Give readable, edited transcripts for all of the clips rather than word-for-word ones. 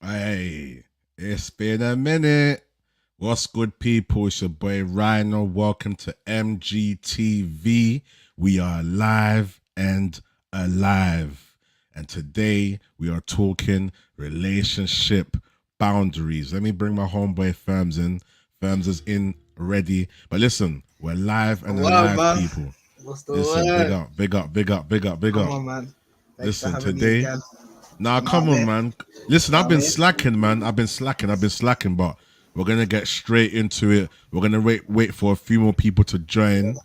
Hey, it's been a minute. What's good, people? It's your boy Rhino. Welcome to MGTV. We are live and alive. And today we are talking relationship boundaries. Let me bring my homeboy Firms in. Firms is in already. But listen, we're live and Well, alive, man, people. what's the Listen, big word? up, big up, big up, big up, big Come up. on, man. Thanks for Listen, having me today again. Nah, You know come what I on, mean? man. Listen, You know I've what I been mean? slacking, man. I've been slacking, but we're gonna get straight into it. We're gonna wait for a few more people to join.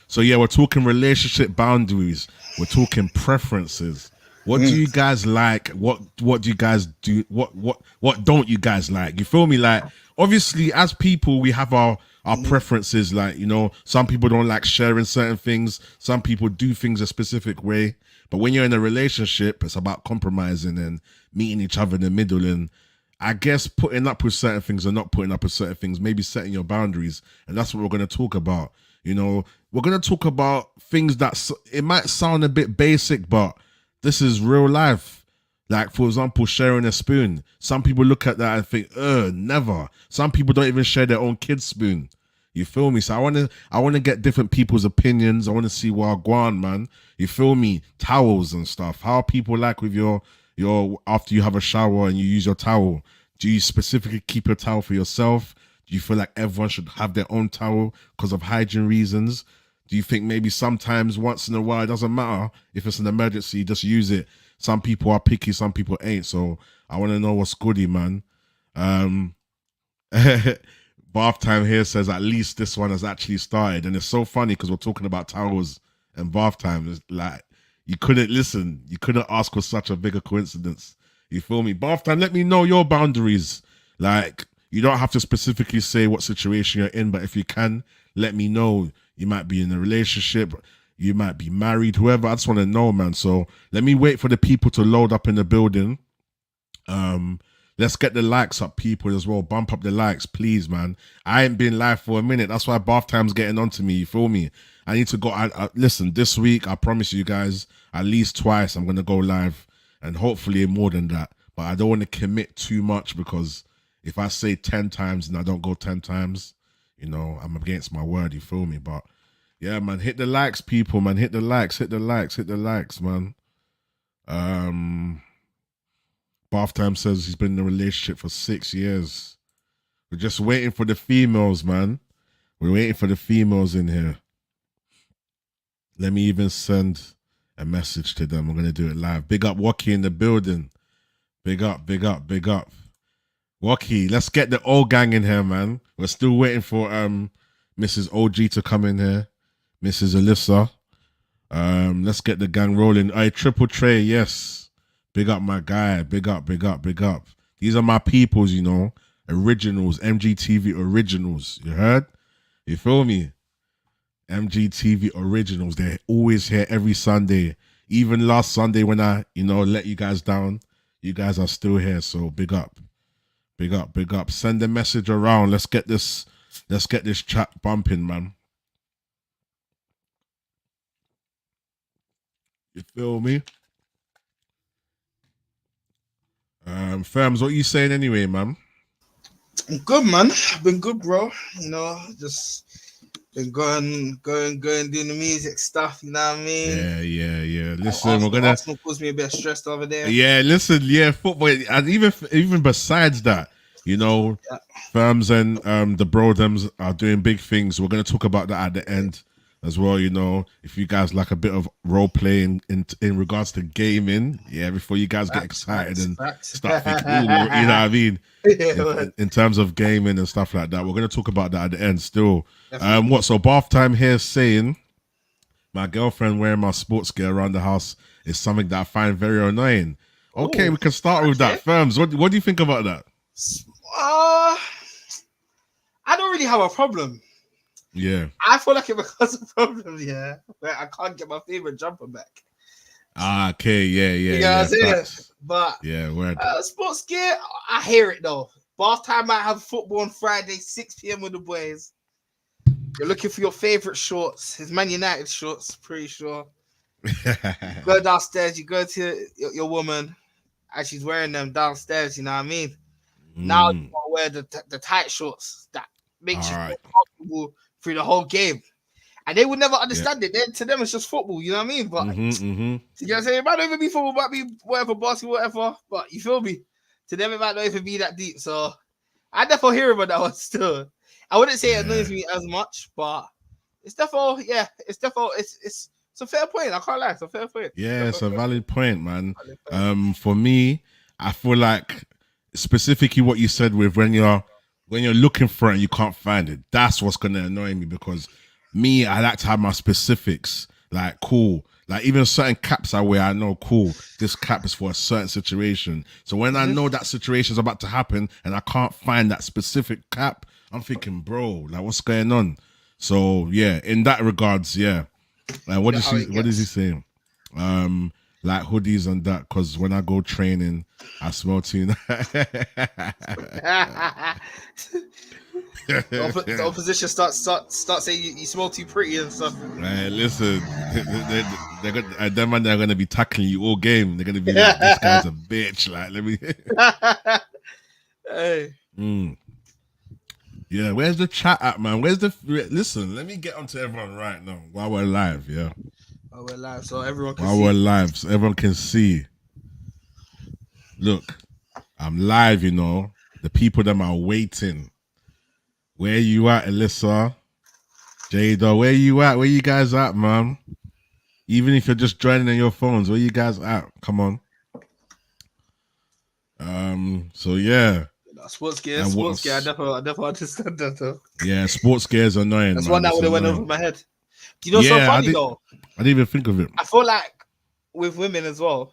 So yeah, we're talking relationship boundaries. We're talking preferences. What do Mm, you guys like? What do you guys do? What don't you guys like? You feel me? Like obviously, as people, we have our mm, preferences. Like some people don't like sharing certain things. Some people do things a specific way. But when you're in a relationship, it's about compromising and meeting each other in the middle. And I guess putting up with certain things and not putting up with certain things, maybe setting your boundaries. And that's what we're going to talk about. We're going to talk about things it might sound a bit basic, but this is real life. Like, for example, sharing a spoon. Some people look at that and think, never. Some people don't even share their own kid's spoon. You feel me? So I wanna get different people's opinions. I wanna see what I go on, man. You feel me? Towels and stuff. How are people like with your after you have a shower and you use your towel? Do you specifically keep your towel for yourself? Do you feel like everyone should have their own towel because of hygiene reasons? Do you think maybe sometimes once in a while it doesn't matter if it's an emergency, just use it? Some people are picky, some people ain't. So I want to know what's goody, man. Um, Bath time here says at least this one has actually started, and it's so funny because we're talking about towels and bath time. It's like you couldn't listen, you couldn't ask for such a bigger coincidence. You feel me? Bath time. Let me know your boundaries. Like you don't have to specifically say what situation you're in, but if you can, let me know. You might be in a relationship, you might be married, whoever. I just want to know, man. So let me wait for the people to load up in the building. Um, let's get the likes up, people, as well. Bump up the likes, please, man. I ain't been live for a minute. That's why bath time's getting on to me. You feel me? I need to go. Listen, this week, I promise you guys, at least twice, I'm gonna go live, and hopefully more than that. But I don't want to commit too much because if I say 10 times and I don't go 10 times, I'm against my word. You feel me? But yeah, man, hit the likes, people, man. Hit the likes, hit the likes, hit the likes, man. Um. Bath time says he's been in a relationship for 6 years. We're just waiting for the females, man. We're waiting for the females in here. Let me even send a message to them. I'm gonna do it live. Big up Waki in the building. Big up, big up, big up. Waki, let's get the old gang in here, man. We're still waiting for Mrs. OG to come in here. Mrs. Alyssa. Let's get the gang rolling. Hey, Triple Trey, yes. Big up my guy. Big up, big up, big up. These are my peoples, Originals, MGTV originals. You heard? You feel me? MGTV originals. They're always here every Sunday. Even last Sunday when I, let you guys down, you guys are still here. So big up. Big up, big up. Send a message around. Let's get this chat bumping, man. You feel me? Firms, what you saying anyway, man? I'm good, man. I've been good, bro. Just been doing the music stuff. You know what I mean? Yeah. And Listen, we're gonna. Arsenal caused me a bit stressed over there. Yeah, listen, yeah, football, and even besides that, Yeah. firms and the brodems are doing big things. We're gonna talk about that at the end as well. If you guys like a bit of role playing in regards to gaming, yeah, before you guys get Facts, excited facts, and facts. start thinking, oh, you know what I mean? Yeah, In, man. in, in terms of gaming and stuff like that, we're gonna talk about that at the end. Still, Definitely. what? So bath time here saying my girlfriend wearing my sports gear around the house is something that I find very annoying. Okay, Oh, we can start with that. okay. Firms, what do you think about that? Uh, I don't really have a problem. Yeah. I feel like it becomes a problem, yeah, where I can't get my favorite jumper back. Ah, okay, yeah, You yeah, know what I'm yeah. saying? Facts. But Yeah, word. sports gear, I hear it though. Bath time, I have football on Friday, 6 p.m. with the boys. You're looking for your favorite shorts, his Man United shorts, pretty sure. You go downstairs, you go to your woman. and she's wearing them downstairs. You know what I mean? Now you Mm. gotta wear the tight shorts that makes All you feel right. comfortable through the whole game. And they would never Yeah. understand it. To them, it's just football. You know what I mean? But Mm-hmm. you know what I'm saying? It might not even be football, it might be whatever, basketball, whatever. But you feel me? To them, it might not even be that deep. So I definitely hear about that one still. I wouldn't say it Yeah. annoys me as much, but it's definitely, it's a fair point. I can't lie. It's a fair point. Yeah, it's a valid point, man. Valid point. For me, I feel like specifically what you said with when you're looking for it and you can't find it, that's what's gonna annoy me because me, I like to have my specifics. Like cool. Like even certain caps I wear, I know cool. This cap is for a certain situation. So when I know that situation is about to happen and I can't find that specific cap, I'm thinking, bro, like what's going on? So yeah, in that regards, yeah. Like what You know is how she? it What is he gets. saying? Like hoodies and that. Because when I go training, I smell too. The opposition start saying you smell too pretty and stuff. Right, listen, they're gonna be tackling you all game. They're gonna be like, "This guy's a bitch." Like, let me. Hey, Mm. Yeah, where's the chat at, man? Where's the? Listen, let me get onto everyone right now while we're live. Yeah, oh, we're live, so everyone can while we're see. live, so everyone can see. Look, I'm live. You know, the people that are waiting. Where you at, Alyssa? Jada, where you at? Where you guys at, man? Even if you're just joining on your phones, where you guys at? Come on. So yeah. Sports gear, And sports gear. what's I never understand that though. yeah, sports gear is annoying, That's one man. that It's would have went over annoying. my head. Do you know what's so Yeah, funny though? I didn't even think of it. I feel like with women as well,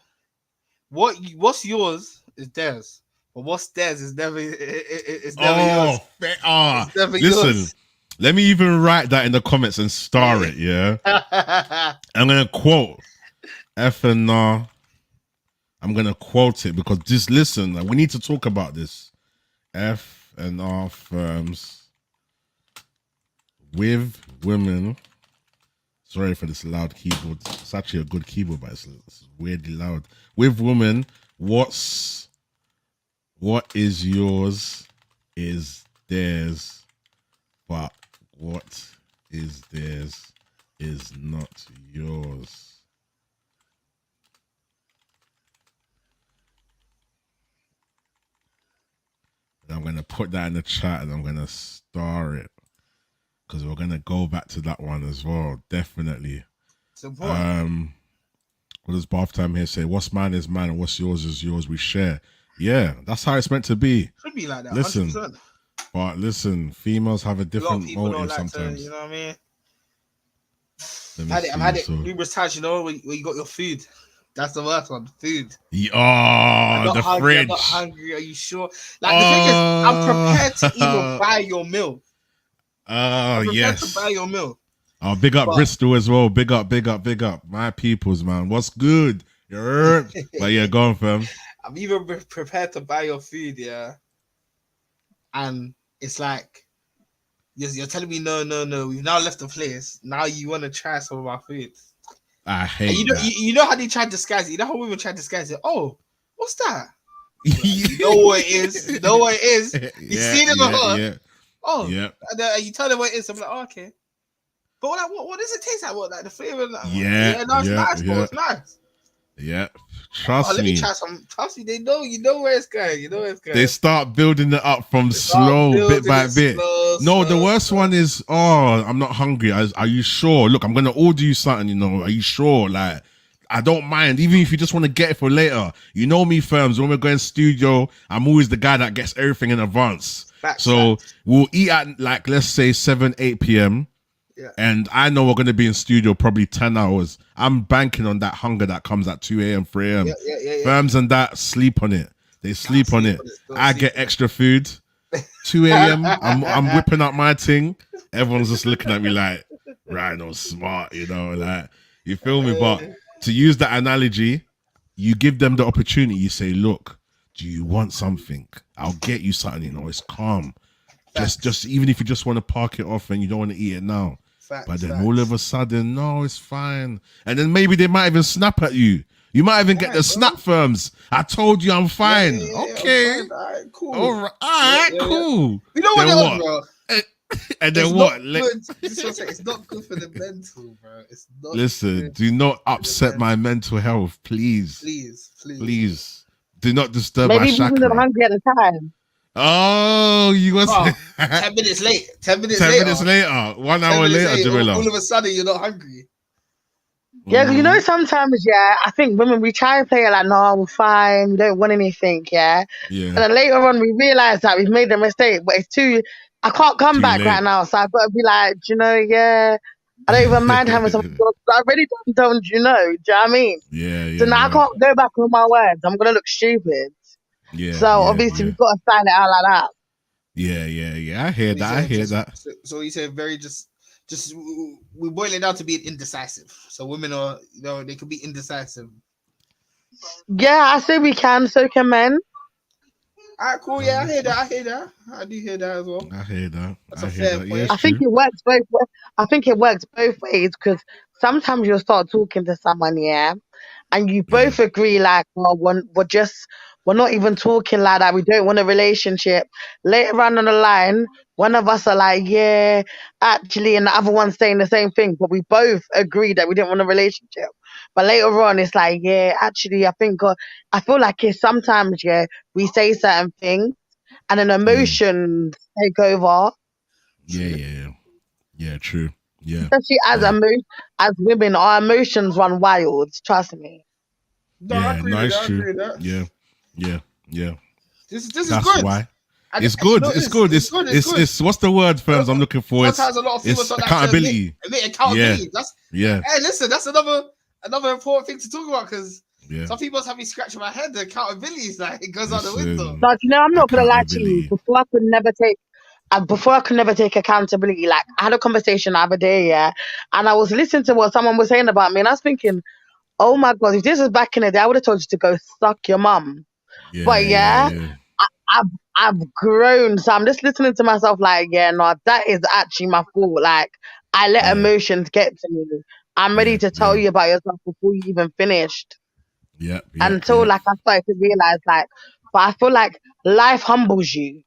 what's yours is theirs, but what's theirs is never it's never yours. It's never Listen, yours. let me even write that in the comments and star it, yeah. I'm gonna quote FNR. I'm gonna quote it because just listen, like, we need to talk about this. FNR firms with women. Sorry for this loud keyboard. It's actually a good keyboard, but it's weirdly loud. With women, what is yours is theirs, but what is theirs is not yours. And I'm gonna put that in the chat and I'm gonna star it because we're gonna go back to that one as well. Definitely. It's important. What does bath time here say? What's mine is mine and what's yours is yours. We share. Yeah, that's how it's meant to be. Should be like that. Listen, 100%. but listen, females have a A lot of different people don't motive like to, sometimes. you know what I mean? Let me I've see. had it So, numerous times, you know, when you got your food. That's the worst one, food. I'm oh, not the hungry. I'm not fridge. hungry. Are you sure? Like the thing is, I'm prepared to even Oh, buy your meal. I'm prepared to buy yes. your meal. Oh, big up But Bristol as well. Big up, big up, big up. My peoples, man. What's good? You heard? But yeah, go on, fam. I'm even prepared to buy your food, yeah. And it's like you're telling me no, no, no. We've now left the place. Now you want to try some of our food. I And hate that. you know how they try to disguise it. You know how women try to disguise it. Oh, what's that? You know what it is. You know what it is. You Yeah, see it in the heart. yeah, Oh, yeah, and you tell them what it is. I'm like, oh, okay. But like, what does it taste like? What like the flavor? Like, yeah, yeah, no, it's yeah, nice, bro. yeah, It's nice. yeah. Oh, Trust let me me. try some. Trust me, they know. You know where it's going. You know where it's going. They start building it up from They start slow, bit building by it bit. slow, No, the slow, worst slow. one is, oh, I'm not hungry. Are you sure? Look, I'm gonna order you something. You know, are you sure? Like, I don't mind, even if you just want to get it for later. You know me, firms. When we're going studio, I'm always the guy that gets everything in advance. Facts, So facts. we'll eat at like let's say 7, 8 p.m. Yeah. And I know we're gonna be in studio probably 10 hours. I'm banking on that hunger that comes at 2 a.m., 3 Yeah, a.m. yeah. Firms and that sleep on it. They sleep on it. Don't I sleep get on it. extra food. 2 a.m. I'm whipping up my thing. Everyone's just looking at me like, Rhino smart, you know, like you feel me? But to use that analogy, you give them the opportunity. You say, look, do you want something? I'll get you something, you know, it's calm. Just even if you just want to park it off and you don't want to eat it now. Facts, But then facts. all of a sudden, no, it's fine. And then maybe they might even snap at you. You might even get the Alright, bro. snap firms. I told you I'm Yeah, fine. yeah, yeah, I'm Okay. fine. All right, All cool. right. All Yeah, right. yeah, yeah. Cool. You know what Then it was, what? bro? And It's then not what? good. This was it's not good for the mental, bro. It's not Listen, good do not for the upset my mental. mental health, please. Please. Please. Do not disturb my Maybe he wasn't chakra. hungry at the time. Oh, you was Bro, 10 minutes late. 10 minutes 10 later. minutes later, 1 10 hour minutes later, later. All Jamila. of a sudden, you're not hungry. Yeah, you know, Mm, sometimes, yeah, I think women, we try and play it like, no, we're fine, we don't want anything, yeah. yeah, And then later on, we realize that we've made a mistake, but I can't come too back right late. now. So I've got to be like, do you know, yeah, I don't even mind having some. I really don't, you know, do you know what I mean? Yeah, So yeah, now I yeah. can't go back on my words. I'm going to look stupid. Yeah, So yeah, obviously, yeah. we've got to sign it out like that. Yeah, yeah, yeah. I hear So he that. I said, hear that. so he said, just we boil it down to being indecisive. So women are, they could be indecisive. Yeah, I say we can, so can men. All right, cool. Yeah, I hear that. I do hear that as well. I hear that. That's I a hear fair that. Yeah, it's I point. think true. it works both ways. I think it works both ways because sometimes you'll start talking to someone, yeah, and you Yeah, both agree like, well, we're not even talking like that. We don't want a relationship. Later on the line, one of us are like, yeah, actually, and the other one's saying the same thing, but we both agree that we didn't want a relationship. But later on, it's like, yeah, actually, I feel like it's sometimes, yeah, we say certain things and then mm, emotions take over, yeah, True. yeah, yeah. Yeah, true. Yeah, especially yeah, as women, our emotions run wild. Trust me. No, I yeah. agree No, with it's that. I true. agree with that. Yeah, yeah, yeah. This is That's good. why. And It's you good. know It's this. good. It's good. It's good. It's what's the word firms I'm looking for? Sometimes a lot of females It's don't like to accountability. admit Yeah, accountability. yeah, Hey, listen, that's another important thing to talk about because yeah. some people have me scratching my head. The accountability is like it goes out the window. Listen, But I'm not gonna lie to you. accountability. Before I could never take accountability. Like I had a conversation the other day, yeah, and I was listening to what someone was saying about me, and I was thinking, oh my god, if this was back in the day, I would have told you to go suck your mum. Yeah, But yeah, yeah, yeah, I, I've I've grown, so I'm just listening to myself like, yeah, no, that is actually my fault. Like I let yeah, emotions get to me. I'm ready yeah, to tell yeah. you about yourself before you even finished. Yep, yep, Until yep. like I started to realize like, but I feel like life humbles you,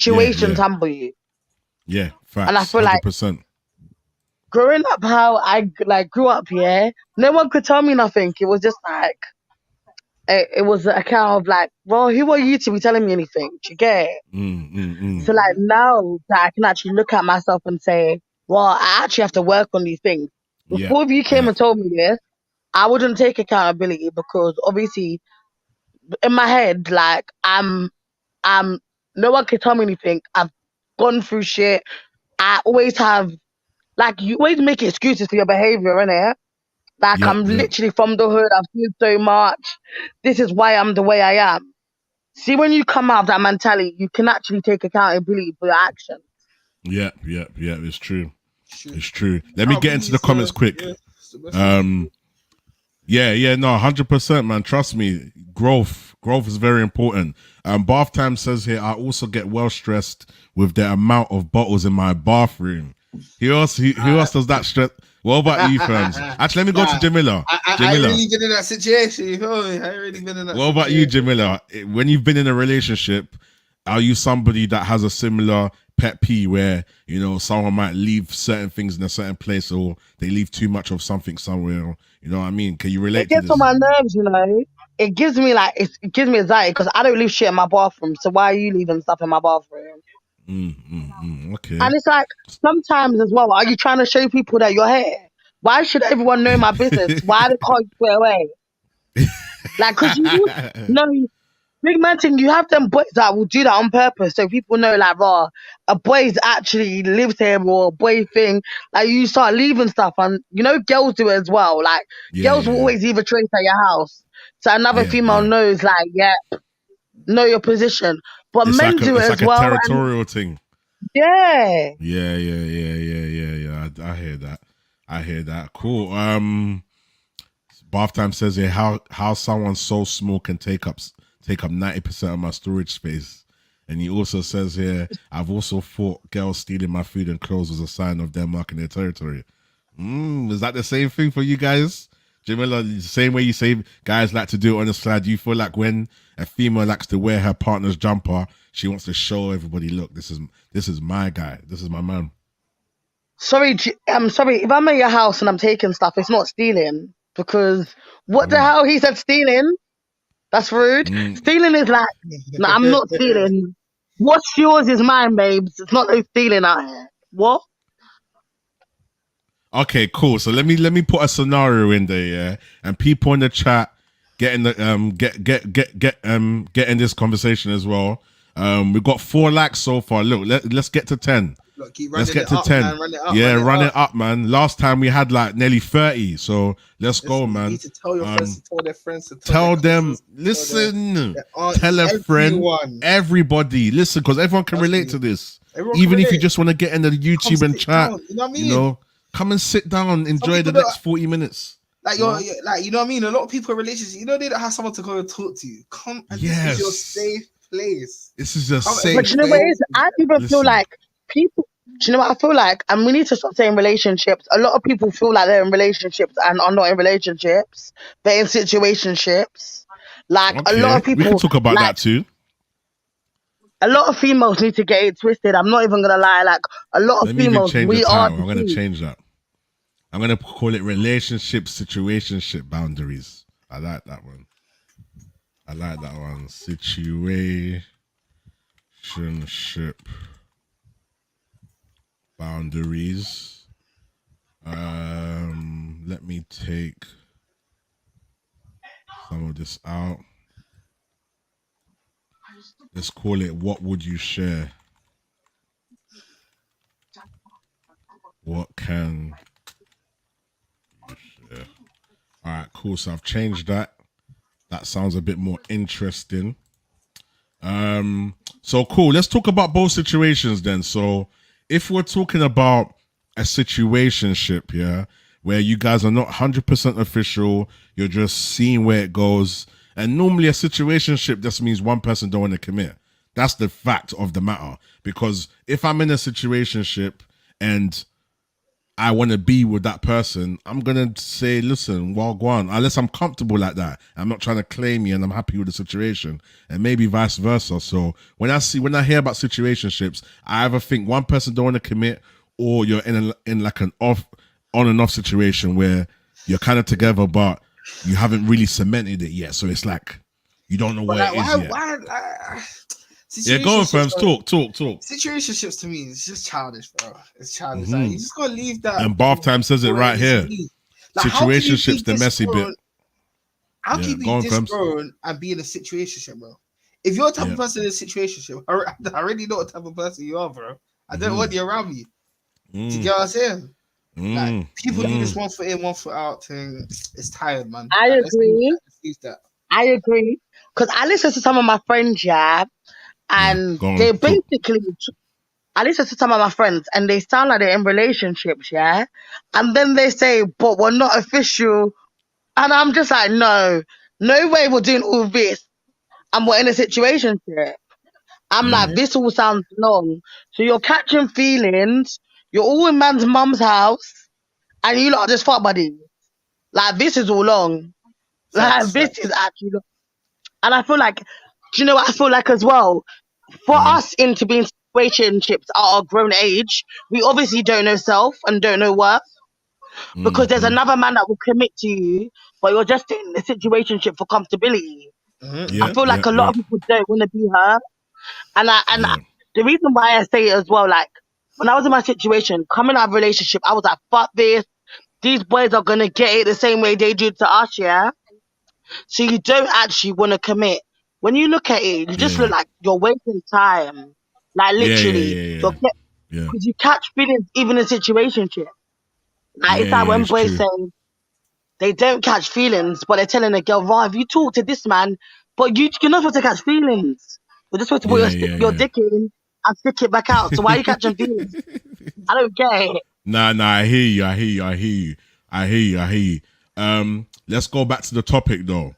Yeah, situations yeah, humble you, yeah. and I Facts, feel like 100%. growing up how I like grew up, yeah, no one could tell me nothing. It was just like it was a account of like, well, who are you to be telling me anything? Do you get it? So like Mhm. now that I can actually look at myself and say, well, I actually have to work on these things. Yep, Before you came yep, and told me this, I wouldn't take accountability because obviously in my head, like I'm no one can tell me anything. I've gone through shit. I always have like you always make excuses for your behavior, innit? Like yep, I'm yep. literally from the hood. I've seen so much. This is why I'm the way I am. See, when you come out of that mentality, you can actually take accountability for your actions. Yep, yep, yep. It's true. True. It's true. Let me get Accountability into the is comments quick. it's the best way to do Um, yeah, yeah, no, 100%, man. Trust me, growth is very important. Bath time says here, I also get well stressed with the amount of bottles in my bathroom. Who else does that stress? What about you, firms? Actually, let me go to Nah, Jamila. I ain't Jamila, really been in that situation. You feel me? I ain't really been in that what about you, situation. Jamila? When you've been in a relationship, are you somebody that has a similar pet peeve where someone might leave certain things in a certain place, or they leave too much of something somewhere? Or, you know what I mean? Can you It relate to gets on this? my nerves, you know. It gives me anxiety because I don't leave shit in my bathroom. So why are you leaving stuff in my bathroom? Okay. And it's like sometimes as well, are you trying to show people that you're here? Why should everyone know my business? Why they call you straight away? Like, cause no, big man thing, you have them boys that will do that on purpose so people know, like, raw, a boy's actually lives here or a boy thing. Like, you start leaving stuff, and girls do it as well. Like, Yeah, girls yeah, will yeah, always leave a trace at your house. So another yeah, female yeah. knows, like, yeah, know your position. But It's men like do it a as well, and territorial thing. yeah. Yeah, yeah, yeah, yeah, yeah, yeah. I hear that. I hear that. Cool. Bath time says here how someone so small can take up 90% of my storage space. And he also says here, I've also thought girls stealing my food and clothes was a sign of them marking their territory. Is that the same thing for you guys? Jamila, the same way you say guys like to do it on the side, do you feel like when a female likes to wear her partner's jumper, she wants to show everybody, look, this is my guy, this is my man. Sorry, I'm sorry. If I'm at your house and I'm taking stuff, it's not stealing. Because what the hell? He said stealing. That's rude. Stealing is like, no, I'm not stealing. What's yours is mine, babes. It's not no stealing out here. What? Okay, cool. So let me put a scenario in there, yeah, and people in the chat getting the getting this conversation as well. We've got 4 likes so far. Look, let's get to 10. Look, keep Let's running get to up, 10. man. Run it up, yeah, run it it up, man. Last time we had like nearly 30. So let's go, You man. need to tell your friends to tell their friends to Tell their them, cousins, listen, their aunts, tell a friend, everyone. everybody, listen, because everyone can relate to this. Everyone Even can if you relate. just want to get in the YouTube Come and sit chat, down, you know what I mean? you know, come and sit down, enjoy the people next 40 minutes. Like you're like, you know what I mean? A lot of people in relationships, you know, they don't have someone to go and talk to you. Come and this is your safe place. This is a Come safe But you know what it place. is? I even feel Listen. like people. Do you know what I feel like? And we need to stop saying relationships. A lot of people feel like they're in relationships and are not in relationships. They're in situationships. Like a lot of we people. can talk about like, that too. A lot of females need to get it twisted. I'm not even gonna lie. Like a lot of Let me even females, change we the are. title. I'm going to change that. I'm going to call it relationship, situationship boundaries. I like that one. Situationship boundaries. Let me take some of this out. Let's call it what would you share? What can you share? All right, cool. So I've changed that. That sounds a bit more interesting. So cool. Let's talk about both situations then. So if we're talking about a situationship, yeah, where you guys are not 100% official, you're just seeing where it goes. And normally a situationship just means one person don't want to commit. That's the fact of the matter. Because if I'm in a situationship and I want to be with that person, I'm going to say, listen, well, go on. Unless I'm comfortable like that. I'm not trying to claim you and I'm happy with the situation. And maybe vice versa. So when I hear about situationships, I either think one person don't want to commit or you're in like an on and off situation where you're kind of together, but you haven't really cemented it yet. So it's like, you don't know where it is yet. Yeah, go on, fams. Talk. Situationships to me, it's just childish, bro. It's childish. Like, you just gotta leave that. And Bath Time says it right here. Like, Situationships, the messy bit. How can you be this grown and be in a situationship, bro? If you're the type of person in a situationship, I already know what type of person you are, bro. I don't want you around me. Do you get what I'm saying? Like, people do this 1 foot in, 1 foot out thing. It's tired, man. I agree. I agree. Because I listen to some of my friends, and they basically, I listen to some of my friends and they sound like they're in relationships, and then they say, but we're not official. And I'm just like, no way we're doing all this and we're in a situationship. I'm like, this all sounds long. So you're catching feelings, you're all in man's mum's house, and you lot are just fuck buddies. Like, this is all long. This is actually long. And I feel like, do you know what I feel like as well? For us into being situationships at our grown age, we obviously don't know self and don't know worth. Because there's another man that will commit to you, but you're just in a situationship for comfortability. I feel like a lot of people don't want to be her. And the reason why I say it as well, like, when I was in my situation, coming out of a relationship, I was like, fuck this. These boys are going to get it the same way they do to us, So you don't actually want to commit. When you look at it, you just look like you're wasting time. Like, literally. Because you catch feelings even in situationship. Like, it's like when boys say they don't catch feelings, but they're telling a girl, right, if you talk to this man, but you're not supposed to catch feelings. You're just supposed to put your dick in and stick it back out. So why are you catching feelings? I don't get it. Nah, I hear you. Let's go back to the topic though.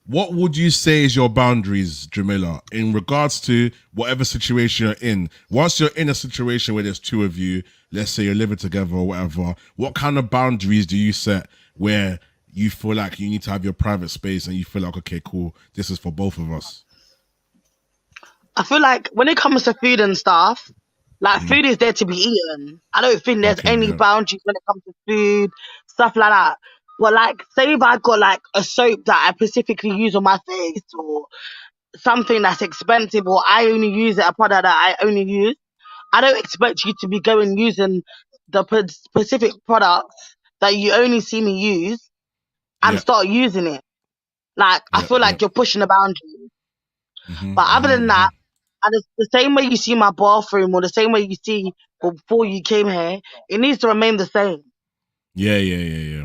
What would you say is your boundaries, Jamila, in regards to whatever situation you're in? Once you're in a situation where there's two of you, let's say you're living together or whatever, what kind of boundaries do you set where you feel like you need to have your private space and you feel like, okay, cool, this is for both of us? I feel like when it comes to food and stuff, like food is there to be eaten. I don't think there's Okay, any yeah. boundaries when it comes to food, stuff like that. But like, say if I got like a soap that I specifically use on my face or something that's expensive, or I only use it, a product that I only use, I don't expect you to be going using the specific products that you only see me use and Yeah, start using it. Like, I yeah, feel yeah. like you're pushing the boundary. Mm-hmm, But other mm-hmm, than mm-hmm. that, and it's the same way you see my bathroom or the same way you see before you came here, it needs to remain the same. Yeah, yeah, yeah, yeah.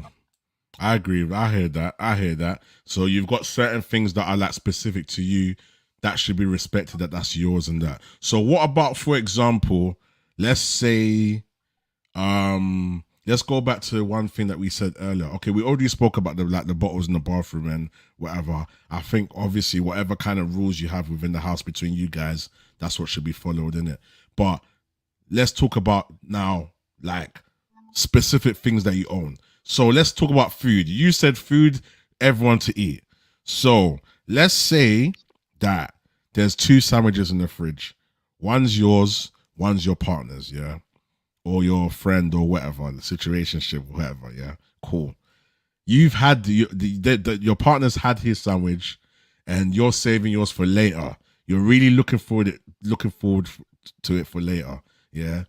I agree. I hear that. I hear that. So you've got certain things that are like specific to you that should be respected, that's yours and that. So what about, for example, let's say let's go back to one thing that we said earlier. Okay, we already spoke about the bottles in the bathroom and whatever. I think obviously whatever kind of rules you have within the house between you guys, that's what should be followed in it. But let's talk about now like specific things that you own. So let's talk about food. You said food, everyone to eat. So let's say that there's 2 sandwiches in the fridge. One's yours, one's your partner's, yeah, or your friend or whatever, the situationship, whatever, yeah, cool. You've had your partner's had his sandwich, and you're saving yours for later. You're really looking forward to it for later, yeah.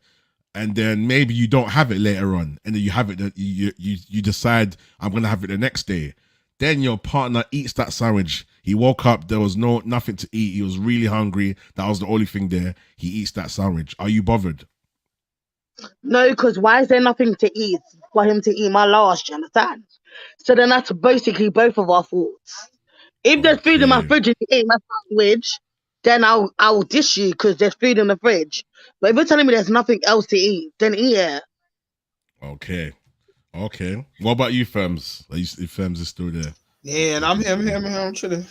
And then maybe you don't have it later on, and then you have it. You decide I'm gonna have it the next day. Then your partner eats that sandwich. He woke up, there was nothing to eat. He was really hungry. That was the only thing there. He eats that sandwich. Are you bothered? No, because why is there nothing to eat for him to eat my last? You understand? So then that's basically both of our faults. If there's food in my Okay. fridge and you ate my sandwich, then I'll dish you because there's food in the fridge. But if you're telling me there's nothing else to eat, then eat it. Okay. Okay. What about you, Fems? If Fems is still there? Yeah, and I'm here, I'm chilling.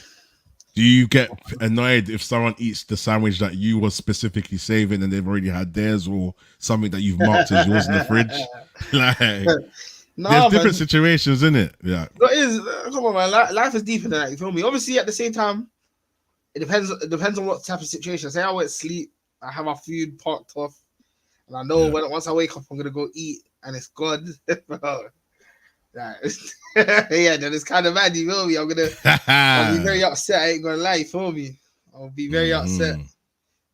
Do you get annoyed if someone eats the sandwich that you were specifically saving and they've already had theirs, or something that you've marked as yours in the fridge? Like, there's different situations, in it. Yeah. Come on, man. Life is deeper than that. You feel me? Obviously, at the same time, it depends. It depends on what type of situation. Say I went to sleep, I have my food parked off, and I know once I wake up, I'm gonna go eat, and it's good. Yeah, then it's kind of mad. You feel me? I'll be very upset. I ain't gonna lie. You feel me? I'll be very upset.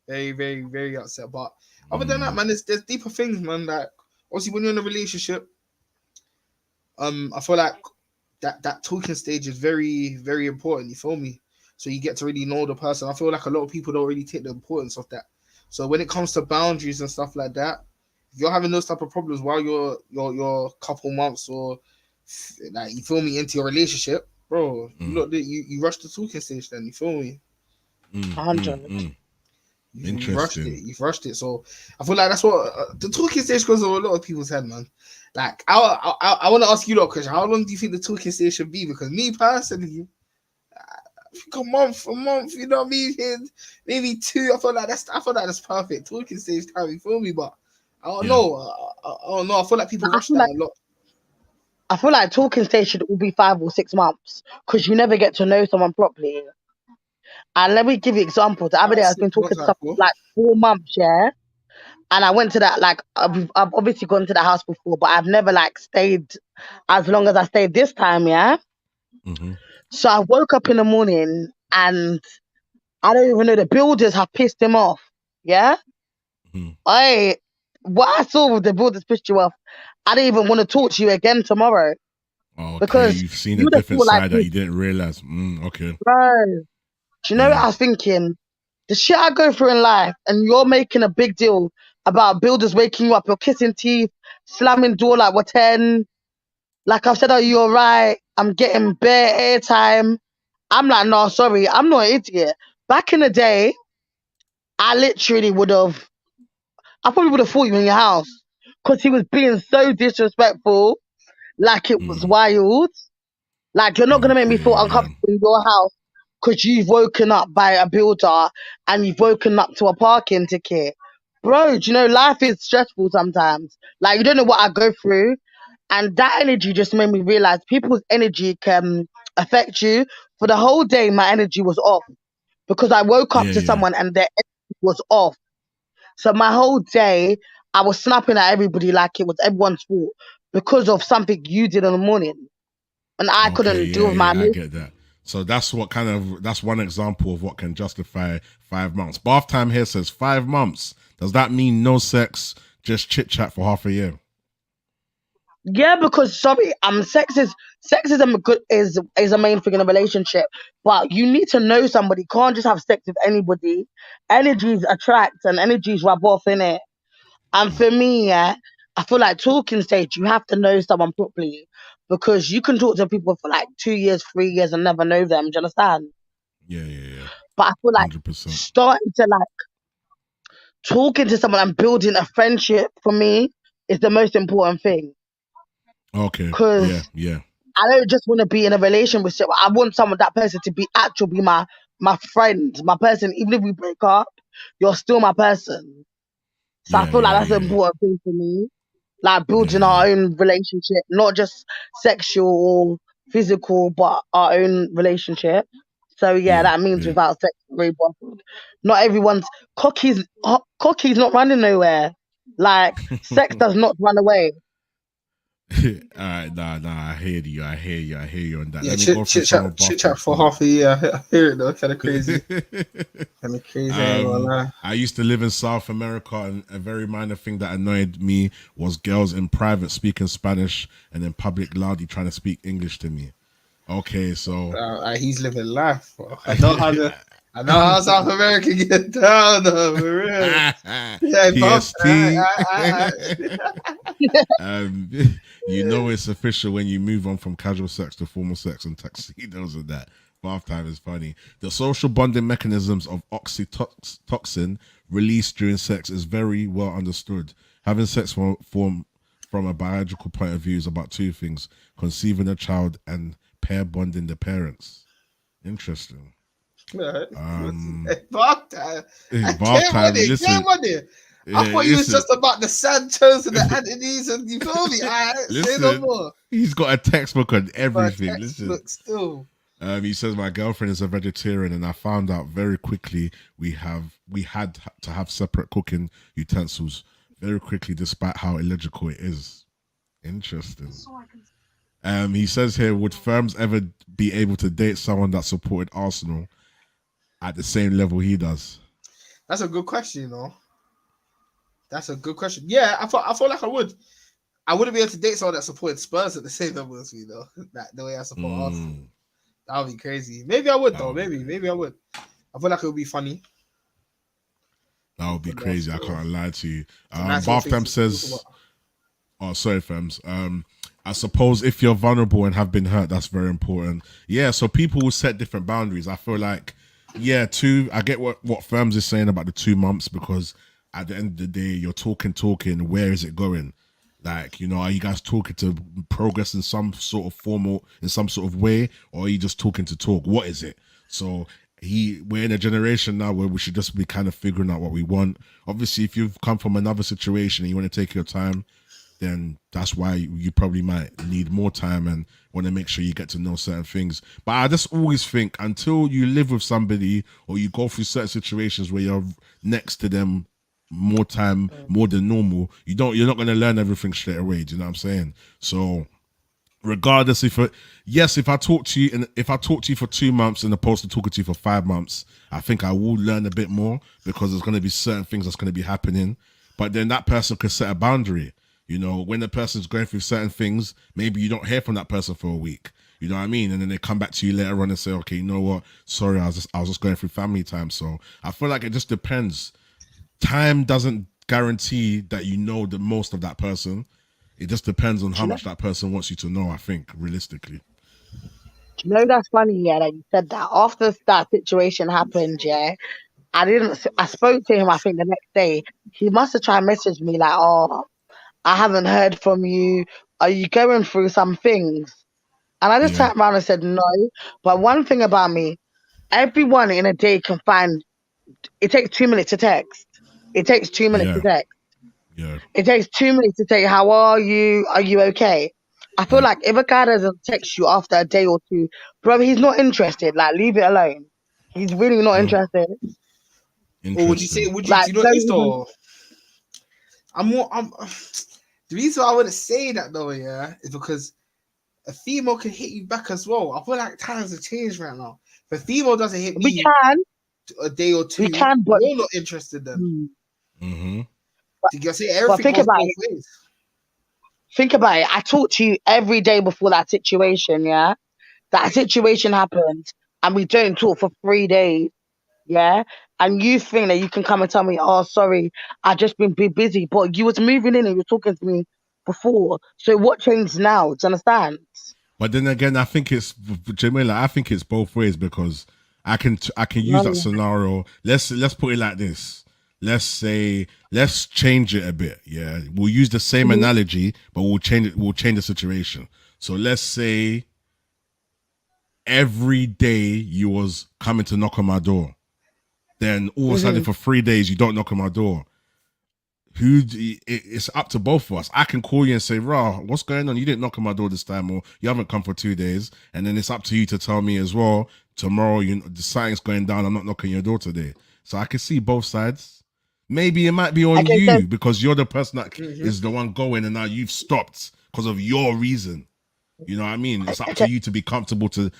Very, very, very upset. But other than that, man, there's deeper things, man. Like obviously, when you're in a relationship, I feel like that talking stage is very, very important. You feel me? So you get to really know the person. I feel like a lot of people don't really take the importance of that. So when it comes to boundaries and stuff like that, if you're having those type of problems while you're couple months or like you feel me into your relationship, bro, you rush the talking stage. Then you feel me? 100. Interesting. You've rushed it. So I feel like that's what the talking stage goes over a lot of people's head, man. Like I want to ask you, question: how long do you think the talking stage should be? Because me personally, I think a month, you know what I mean? Maybe 2. I feel like that's perfect. Talking stage time, you feel me? But I don't know. I don't know. I feel like people rush that a lot. I feel like talking stage should all be 5 or 6 months because you never get to know someone properly. And let me give you examples. The other day I've been talking to someone for like 4 months, yeah. And I went to that, like, I've obviously gone to the house before, but I've never like stayed as long as I stayed this time, yeah. So I woke up in the morning and I don't even know, the builders have pissed him off, yeah. What I saw with the builders pissed you off, I didn't even want to talk to you again tomorrow. Okay, because you've seen a different side that you didn't realize. Okay. Bro, do you know what I was thinking? The shit I go through in life, and you're making a big deal about builders waking you up, you're kissing teeth, slamming door like we're 10. Like I've said, are you alright? I'm getting bare airtime. I'm like, no, sorry, I'm not an idiot. Back in the day, I probably would have fought you in your house because he was being so disrespectful, like it was wild. Like, you're not going to make me feel uncomfortable in your house because you've woken up by a builder and you've woken up to a parking ticket. bro, do you know, life is stressful sometimes. Like, you don't know what I go through. And that energy just made me realize people's energy can affect you. For the whole day, my energy was off because I woke up Yeah, to yeah. someone and their energy was off. So my whole day, I was snapping at everybody like it was everyone's fault because of something you did in the morning. And I Okay, couldn't deal yeah, with my yeah, I emotions. get that. So that's one example of what can justify 5 months. Bath time here says 5 months. Does that mean no sex, just chit chat for half a year? Yeah, because sorry, sexism is a main thing in a relationship. But you need to know somebody. You can't just have sex with anybody. Energies attract and energies rub off in it. And for me, yeah, I feel like talking stage, you have to know someone properly because you can talk to people for like 2 years, 3 years and never know them. Do you understand? Yeah, yeah, yeah. But I feel like 100%. starting to like talking to someone and building a friendship for me is the most important thing. Okay. Yeah, Because yeah. I don't just want to be in a relationship. I want someone, that person to be be my friend, my person. Even if we break up, you're still my person. So I Yeah, feel like yeah, that's an yeah. important thing for me. Like Yeah, building yeah. our own relationship, not just sexual or physical, but our own relationship. So yeah, Yeah, that means yeah. without sex, very bothered. Not everyone's cocky's not running nowhere. Like sex does not run away. All right, nah. I hear you. I hear you. I hear you on that. Yeah, Let me go through some of chit Bath chat Time's for comments. half a year. I hear it though. Kind of crazy. Kind of crazy. I ain't gonna lie. I used to live in South America, and a very minor thing that annoyed me was girls in private speaking Spanish and in public loudly trying to speak English to me. Okay, so He's living life. Bro. I know how South America get down though, for real. Yeah, buff. PST. um, you know it's official when you move on from casual sex to formal sex and tuxedos and that. Bath time is funny. The social bonding mechanisms of oxytocin released during sex is very well understood. Having sex from a biological point of view is about two things: conceiving a child and pair bonding the parents. Interesting. Yeah, Um, buff time. I bath came on time. it. Came Listen, on it. I thought you was listen. just about the Sanchos and the Antonys and you feel me? I say no Listen, more. he's got a textbook on But everything. Listen, textbook still. he says my girlfriend is a vegetarian, and I found out very quickly we had to have separate cooking utensils very quickly, despite how illogical it is. Interesting. He says here, would firms ever be able to date someone that supported Arsenal at the same level he does? That's a good question, you know. That's a good question. Yeah, I feel like I would. I wouldn't be able to date someone that supported Spurs at the same level as me, though. That the way I support Arsenal. That would be crazy. Maybe I would, though. Maybe I would. I feel like it would be funny. That would be crazy. I can't lie to you. Nice Bath Time says, "Oh, sorry, fams. I suppose if you're vulnerable and have been hurt, that's very important. Yeah. So people will set different boundaries. I feel like, yeah, I get what firms is saying about the 2 months because at the end of the day, you're talking. Where is it going? Like, are you guys talking to progress in some sort of in some sort of way, or are you just talking to talk? What is it? So we're in a generation now where we should just be kind of figuring out what we want. Obviously, if you've come from another situation and you want to take your time, then that's why you probably might need more time and want to make sure you get to know certain things. But I just always think until you live with somebody or you go through certain situations where you're next to them more time, more than normal, you're not going to learn everything straight away. Do you know what I'm saying? So regardless if I talk to you and if I talk to you for 2 months and opposed to talking to you for 5 months, I think I will learn a bit more because there's going to be certain things that's going to be happening. But then that person could set a boundary. When the person's going through certain things, maybe you don't hear from that person for a week. You know what I mean? And then they come back to you later on and say, okay, you know what? Sorry, I was just going through family time. So I feel like it just depends. Time doesn't guarantee that you know the most of that person. It just depends on how much that person wants you to know, I think, realistically. That's funny, yeah, that you said that. After that situation happened, yeah, I spoke to him, I think the next day. He must have tried to message me like, oh, I haven't heard from you. Are you going through some things? And I just Yeah. turned around and said, no. But one thing about me, everyone in a day can find, it takes 2 minutes to text. It takes 2 minutes to Yeah. text. Yeah. It takes 2 minutes to say, how are you? Are you okay? I feel Yeah. like if a guy doesn't text you after a day or two, bro, he's not interested. Like, leave it alone. He's really not Oh, interested. Or would you say? interesting. Would you? Like, Do you know what don't it is even. though? I'm more. I'm. The reason why I wouldn't say that though, yeah, is because a female can hit you back as well. I feel like times have changed right now. If a female doesn't hit We me can, a day or we two, can, you're not interested then. hmm, Mm-hmm. but, Do you say but everything think goes about both it. ways? Think about it. I talk to you every day before that situation, yeah? That situation happens and we don't talk for 3 days, yeah? And you think that you can come and tell me, oh, sorry, I just been busy, but you was moving in and you were talking to me before. So what changed now? Do you understand? But then again, I think it's Jamila. I think it's both ways because I can use that No. scenario. Let's put it like this. Let's change it a bit. Yeah, we'll use the same Mhm, analogy, but we'll change it. We'll change the situation. So let's say every day you was coming to knock on my door. Then all of a sudden mhm. for 3 days you don't knock on my door. It's up to both of us. I can call you and say, "Rah, what's going on? You didn't knock on my door this time, or you haven't come for 2 days." And then it's up to you to tell me as well. Tomorrow, the sight's going down. I'm not knocking your door today. So I can see both sides. Maybe it might be on Okay, so you because you're the person that Mm-hmm. is the one going, and now you've stopped because of your reason. You know what I mean? It's up to okay, you to be comfortable to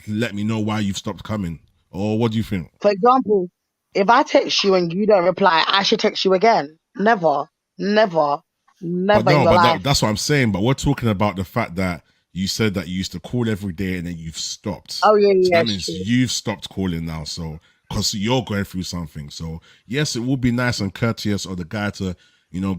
let me know why you've stopped coming. Or what do you think? for example, if I text you and you don't reply, I should text you again. Never, never, But never in no, your but life. that's what I'm saying. But we're talking about the fact that you said that you used to call every day and then you've stopped. Oh yeah, So yeah, that it's means true. you've stopped calling now. So because you're going through something. So yes, it would be nice and courteous of the guy to,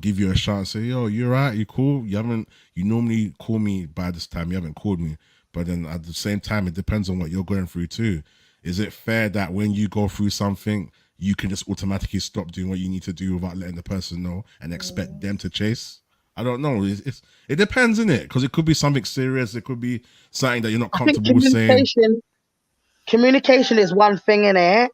give you a shot and say, yo, you right, you cool? You normally call me by this time. You haven't called me. But then at the same time, it depends on what you're going through too. Is it fair that when you go through something, you can just automatically stop doing what you need to do without letting the person know and expect them to chase? I don't know. It depends, innit? Because it could be something serious. It could be something that you're not I think comfortable with saying. communication is one thing in it.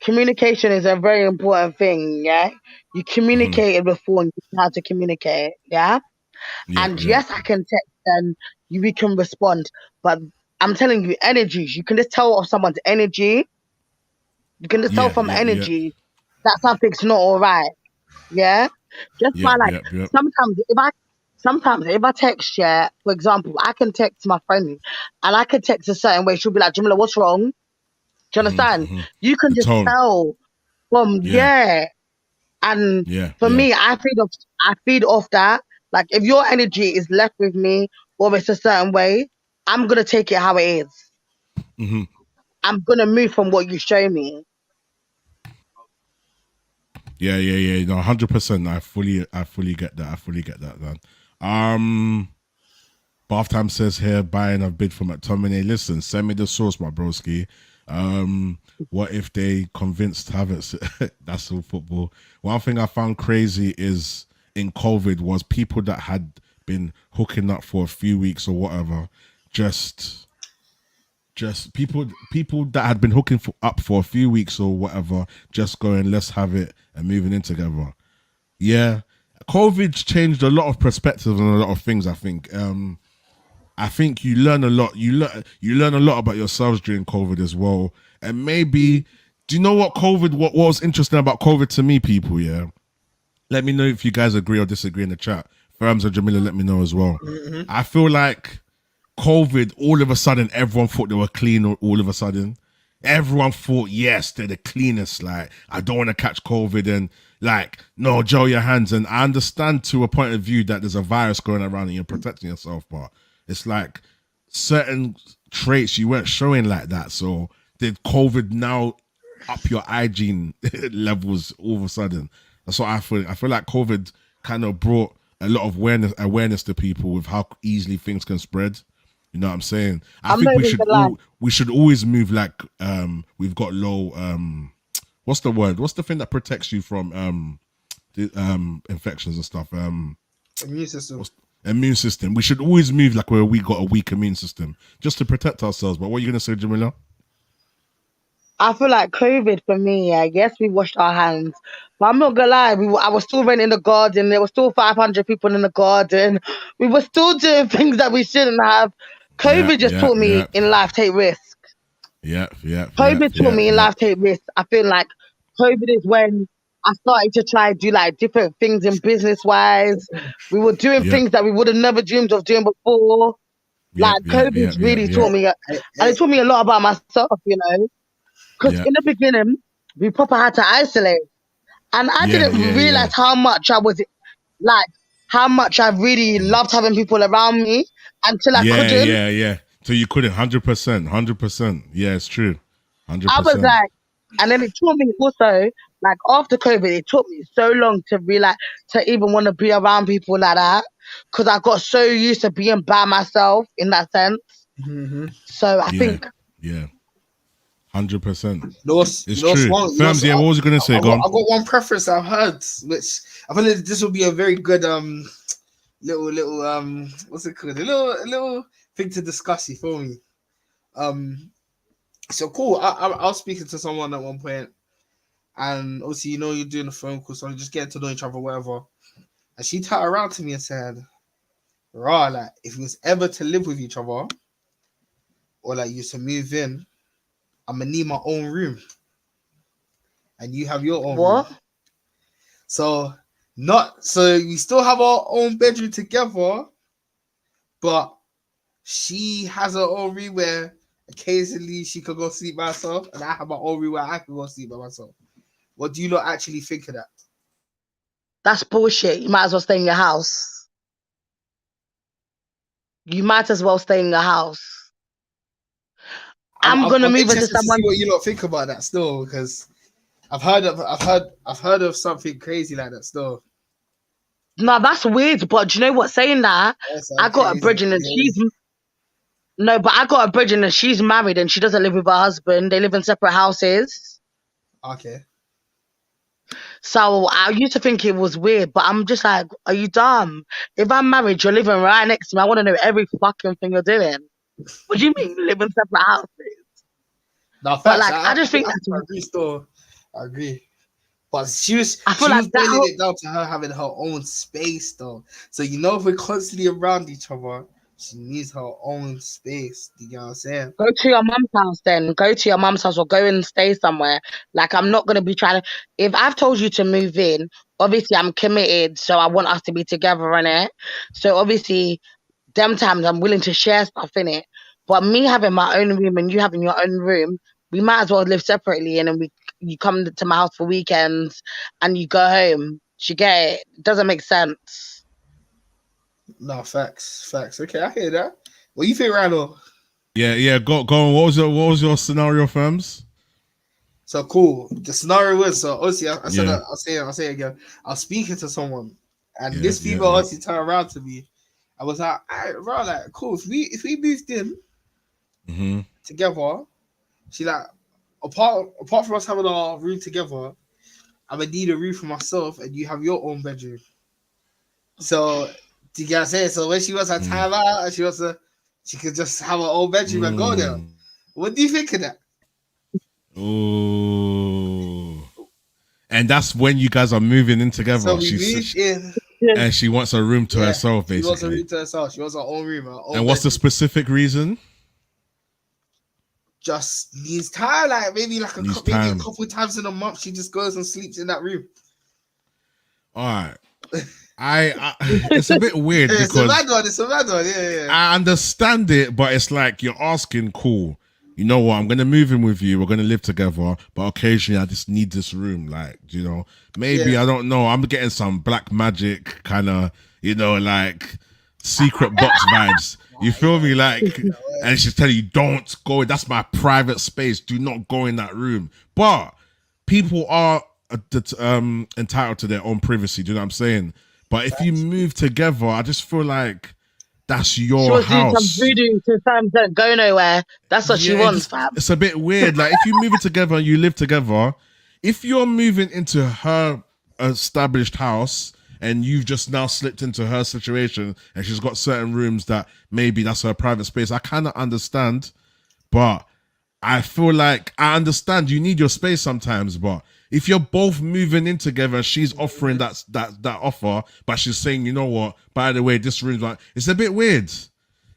Communication is a very important thing, yeah. You Mhm. communicated before and you know how to communicate, yeah. Yeah, And yeah, yes, I can text and we can respond, but I'm telling you, energies. You can just tell of someone's energy. You can just tell yeah, from yeah, yeah, energy that something's not all right. Yeah, just by yeah, like yeah, yeah. sometimes if I text, yeah, for example, I can text my friend and I can text a certain way. She'll be like, Jamila, what's wrong? Do you Hmm, understand? hmm. You can The just tone. tell from Yeah, yeah. And yeah, for yeah. me, I feed off that. Like if your energy is left with me or it's a certain way, I'm gonna take it how it is. Hmm. I'm gonna move from what you show me. Yeah, yeah, yeah. No, 100%. I fully get that. I fully get that, man. Bath Time says here, buying a bid for McTominay. Listen, send me the source, my broski. What if they convinced Havertz? That's all football. One thing I found crazy is in COVID was people that had been hooking up for a few weeks or whatever, just people that had been up for a few weeks or whatever, just going, let's have it and moving in together. Yeah, COVID's changed a lot of perspectives on a lot of things. I think you learn a lot. You learn a lot about yourselves during COVID as well. And maybe, do you know what COVID? What was interesting about COVID to me, people? Yeah, let me know if you guys agree or disagree in the chat. Firms or Jamila, let me know as well. Mm-hmm. I feel like COVID, all of a sudden, everyone thought they were clean. All of a sudden, everyone thought, yes, they're the cleanest. Like, I don't want to catch COVID, and like, no, gel your hands. And I understand to a point of view that there's a virus going around and you're protecting yourself, but it's like certain traits you weren't showing like that. So did COVID now up your hygiene levels all of a sudden? That's what I feel. I feel like COVID kind of brought a lot of awareness to people with how easily things can spread. You know what I'm saying? I I'm think not we even should gonna lie. all we should always move like we've got low what's the word? What's the thing that protects you from infections and stuff? Immune system. What's immune system. We should always move like where we got a weak immune system just to protect ourselves. But what are you gonna say, Jamila? I feel like COVID for me, yeah, yes, we washed our hands. But I'm not gonna lie, I was still renting the garden. There were still 500 people in the garden. We were still doing things that we shouldn't have. Yeah, COVID just yeah, taught me yeah, in life take risks. yeah, yeah, yeah, COVID taught yeah, me in yeah, life take risks. I feel like COVID is when I started to try do like different things in business wise. We were doing yeah, things that we would have never dreamed of doing before. yeah, Like yeah, yeah, COVID's yeah, really yeah, taught me, I, and I, it taught me a lot about myself, you know. Because yeah, in the beginning, we proper had to isolate, and I yeah, didn't yeah, yeah, realize how much I was like, how much I really loved having people around me until I yeah, couldn't. yeah, yeah. So you couldn't 100%, 100%. Yeah, it's true, hundred I was percent. like, and then it taught me also, like after COVID, it took me so long to realize to even want to be around people like that because I got so used to being by myself in that sense. mm-hmm. So I Yeah, think yeah, 100%. You It's know what's true. wrong? You know Firms, yeah. What was you gonna say? Go on. I got one preference I've heard, which I feel like this will be a very good little what's it called? A little thing to discuss. You feel me? So cool. I was speaking to someone at one point, and obviously you're doing a phone call, so I'm just getting to know each other, whatever. And she turned around to me and said, "Raw, like if we was ever to live with each other, or like you to move in, I'm gonna need my own room, and you have your own room." what? So not so we still have our own bedroom together, but she has her own room where occasionally she could go sleep by herself, and I have my own room where I can go sleep by myself. What do you not actually think of that? That's bullshit. You might as well stay in your house. You might as well stay in your house. I'm gonna I'm move into interested to see someone. what you lot think about that still, because I've heard of something crazy like that still. No, that's weird. But do you know what? Saying that, That's I got a crazy. bridging and she's no, but I got a bridging and she's married and she doesn't live with her husband. They live in separate houses. Okay. So I used to think it was weird, but I'm just like, are you dumb? If I'm married, you're living right next to me. I want to know every fucking thing you're doing. What do you mean, live in separate houses? Now But facts, like, I just think that's. I agree still. I agree. But I feel she like was that boiling whole it down to her having her own space though. So if we're constantly around each other, she needs her own space. Do you know what I'm saying? go to your mum's house then. Go to your mum's house or go and stay somewhere. Like I'm not gonna be trying to if I've told you to move in, obviously I'm committed, so I want us to be together in it. So obviously them times I'm willing to share stuff in it. But me having my own room and you having your own room, we might as well live separately and then you come to my house for weekends and you go home. Do you get it? It doesn't make sense. No, facts. Facts. Okay, I hear that. What you think, Randall? Yeah, yeah. Go on. What was your scenario, firms? So cool. The scenario was so obviously I said Yeah, I'll say it again. I was speaking to someone and yeah, this yeah, female yeah. obviously turned around to me. I was like, bro, like cool. If we moved in Mm-hmm. together, she like apart from us having our room together, I'm gonna need a room for myself and you have your own bedroom. So do you get what I'm saying? So when she wants her Mm. time out and she could just have her own bedroom and go there. Mm. What do you think of that? Ooh. And that's when you guys are moving in So together. we moved in. And she wants a room to Yeah, herself, she wants a basically. room to herself. She wants her own room, her own And what's the bedroom. specific reason? Just needs time, like maybe Needs maybe a time. couple times in a month. She just goes and sleeps in that room. All right. I it's a bit weird It's a because mad one. It's a mad one. Yeah. I understand it, but it's like you're asking, cool. You know what? I'm gonna move in with you. We're gonna live together, but occasionally I just need this room. Like, maybe Yeah. I don't know. I'm getting some black magic kind of, like secret box vibes. You feel me? Like, and she's telling you, don't go. That's my private space. Do not go in that room. But people are entitled to their own privacy. Do you know what I'm saying? But if you move together, I just feel like that's She your wants to do some house. voodoo to times don't go nowhere. That's what she Yeah, wants, fam. it's a bit weird. Like if you move it together and you live together, if you're moving into her established house and you've just now slipped into her situation and she's got certain rooms that maybe that's her private space, I kind of understand, but I feel like I understand you need your space sometimes, but if you're both moving in together, she's offering that offer, but she's saying, you know what? By the way, this room's like, it's a bit weird.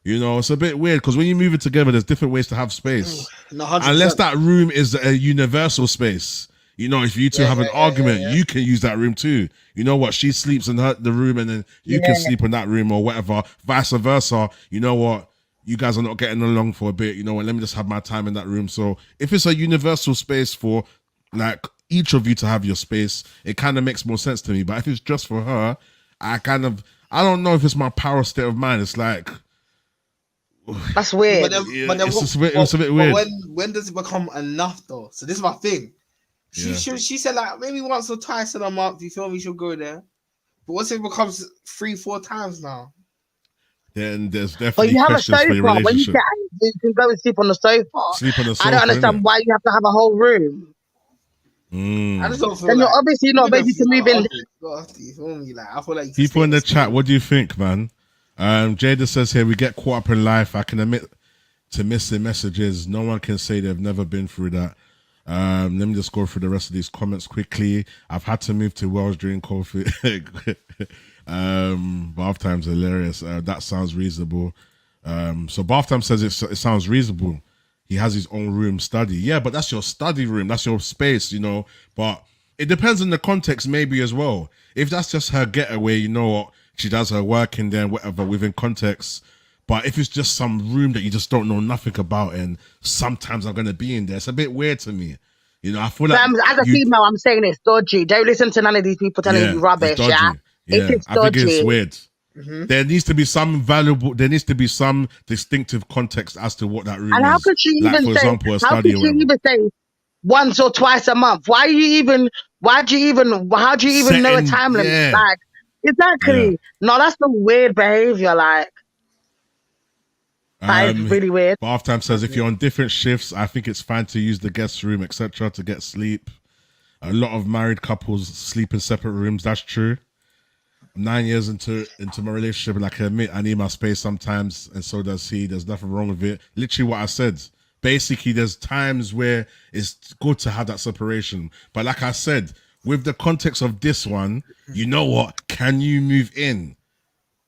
You know, it's a bit weird because when you move it together, there's different ways to have space. No, 100%. Unless that room is a universal space. You know, if you two have an argument, you can use that room too. You know what? She sleeps in the room and then you can sleep in that room or whatever. Vice versa. You know what? You guys are not getting along for a bit. You know what? Let me just have my time in that room. So if it's a universal space for like each of you to have your space, it kind of makes more sense to me. But if it's just for her, I don't know if it's my power state of mind. It's like, that's weird. It's a bit weird. But when does it become enough though? So this is my thing. She said like maybe once or twice in a month. You feel me? She'll go there. But once it becomes 3-4 times now, then there's definitely questions for your relationship. When you can go and sleep on the sofa. I don't understand why you have to have a whole room. I just don't feel then you're obviously not ready to move in. You feel me? Like I feel like people in the chat, what do you think, man? Jada says here, we get caught up in life. I can admit to missing messages. No one can say they've never been through that. Let me just go through the rest of these comments quickly. I've had to move to Wales during COVID. Bath time's hilarious. That sounds reasonable. So Bath time says it sounds reasonable. He has his own room study. Yeah, but that's your study room. That's your space, you know. But it depends on the context maybe as well. If that's just her getaway, you know what? She does her work in there, whatever, within context. But if it's just some room that you just don't know nothing about and sometimes I'm going to be in there, it's a bit weird to me. You know, I feel like... As a female, I'm saying it's dodgy. Don't listen to none of these people telling you rubbish, yeah? It's I think it's weird. There needs to be some distinctive context as to what that room is. And how could she even say once or twice a month? How do you even know a time limit? Like, exactly. Yeah. No, that's some weird behavior. Like, that is really weird. Bath time says if you're on different shifts, I think it's fine to use the guest room, etc., to get sleep. A lot of married couples sleep in separate rooms. That's true. 9 years into my relationship, and I can admit I need my space sometimes, and so does he. There's nothing wrong with it. Literally what I said. Basically, there's times where it's good to have that separation. But like I said, with the context of this one, you know what? Can you move in?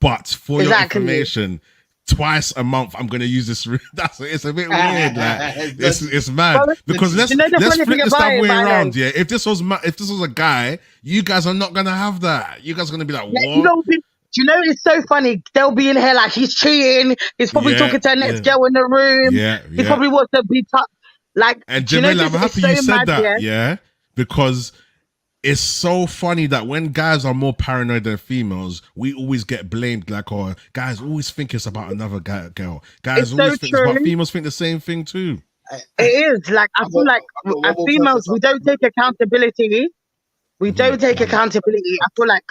But for your information, twice a month I'm gonna use this room. It's a bit weird. Like it's mad. Because let's flip this that way around. Yeah. If this was a guy, you guys are not gonna have that. You guys are gonna be like, what? You know, it's so funny. They'll be in here like he's cheating. He's probably talking to the next girl in the room. He probably wants to be like. And Jamila, I'm happy you said that. Yeah, because it's so funny that when guys are more paranoid than females, we always get blamed. Like, oh, guys always think it's about another girl. Guys always think it's about females. Think the same thing too. It is like I feel like as females, we don't take accountability. I feel like.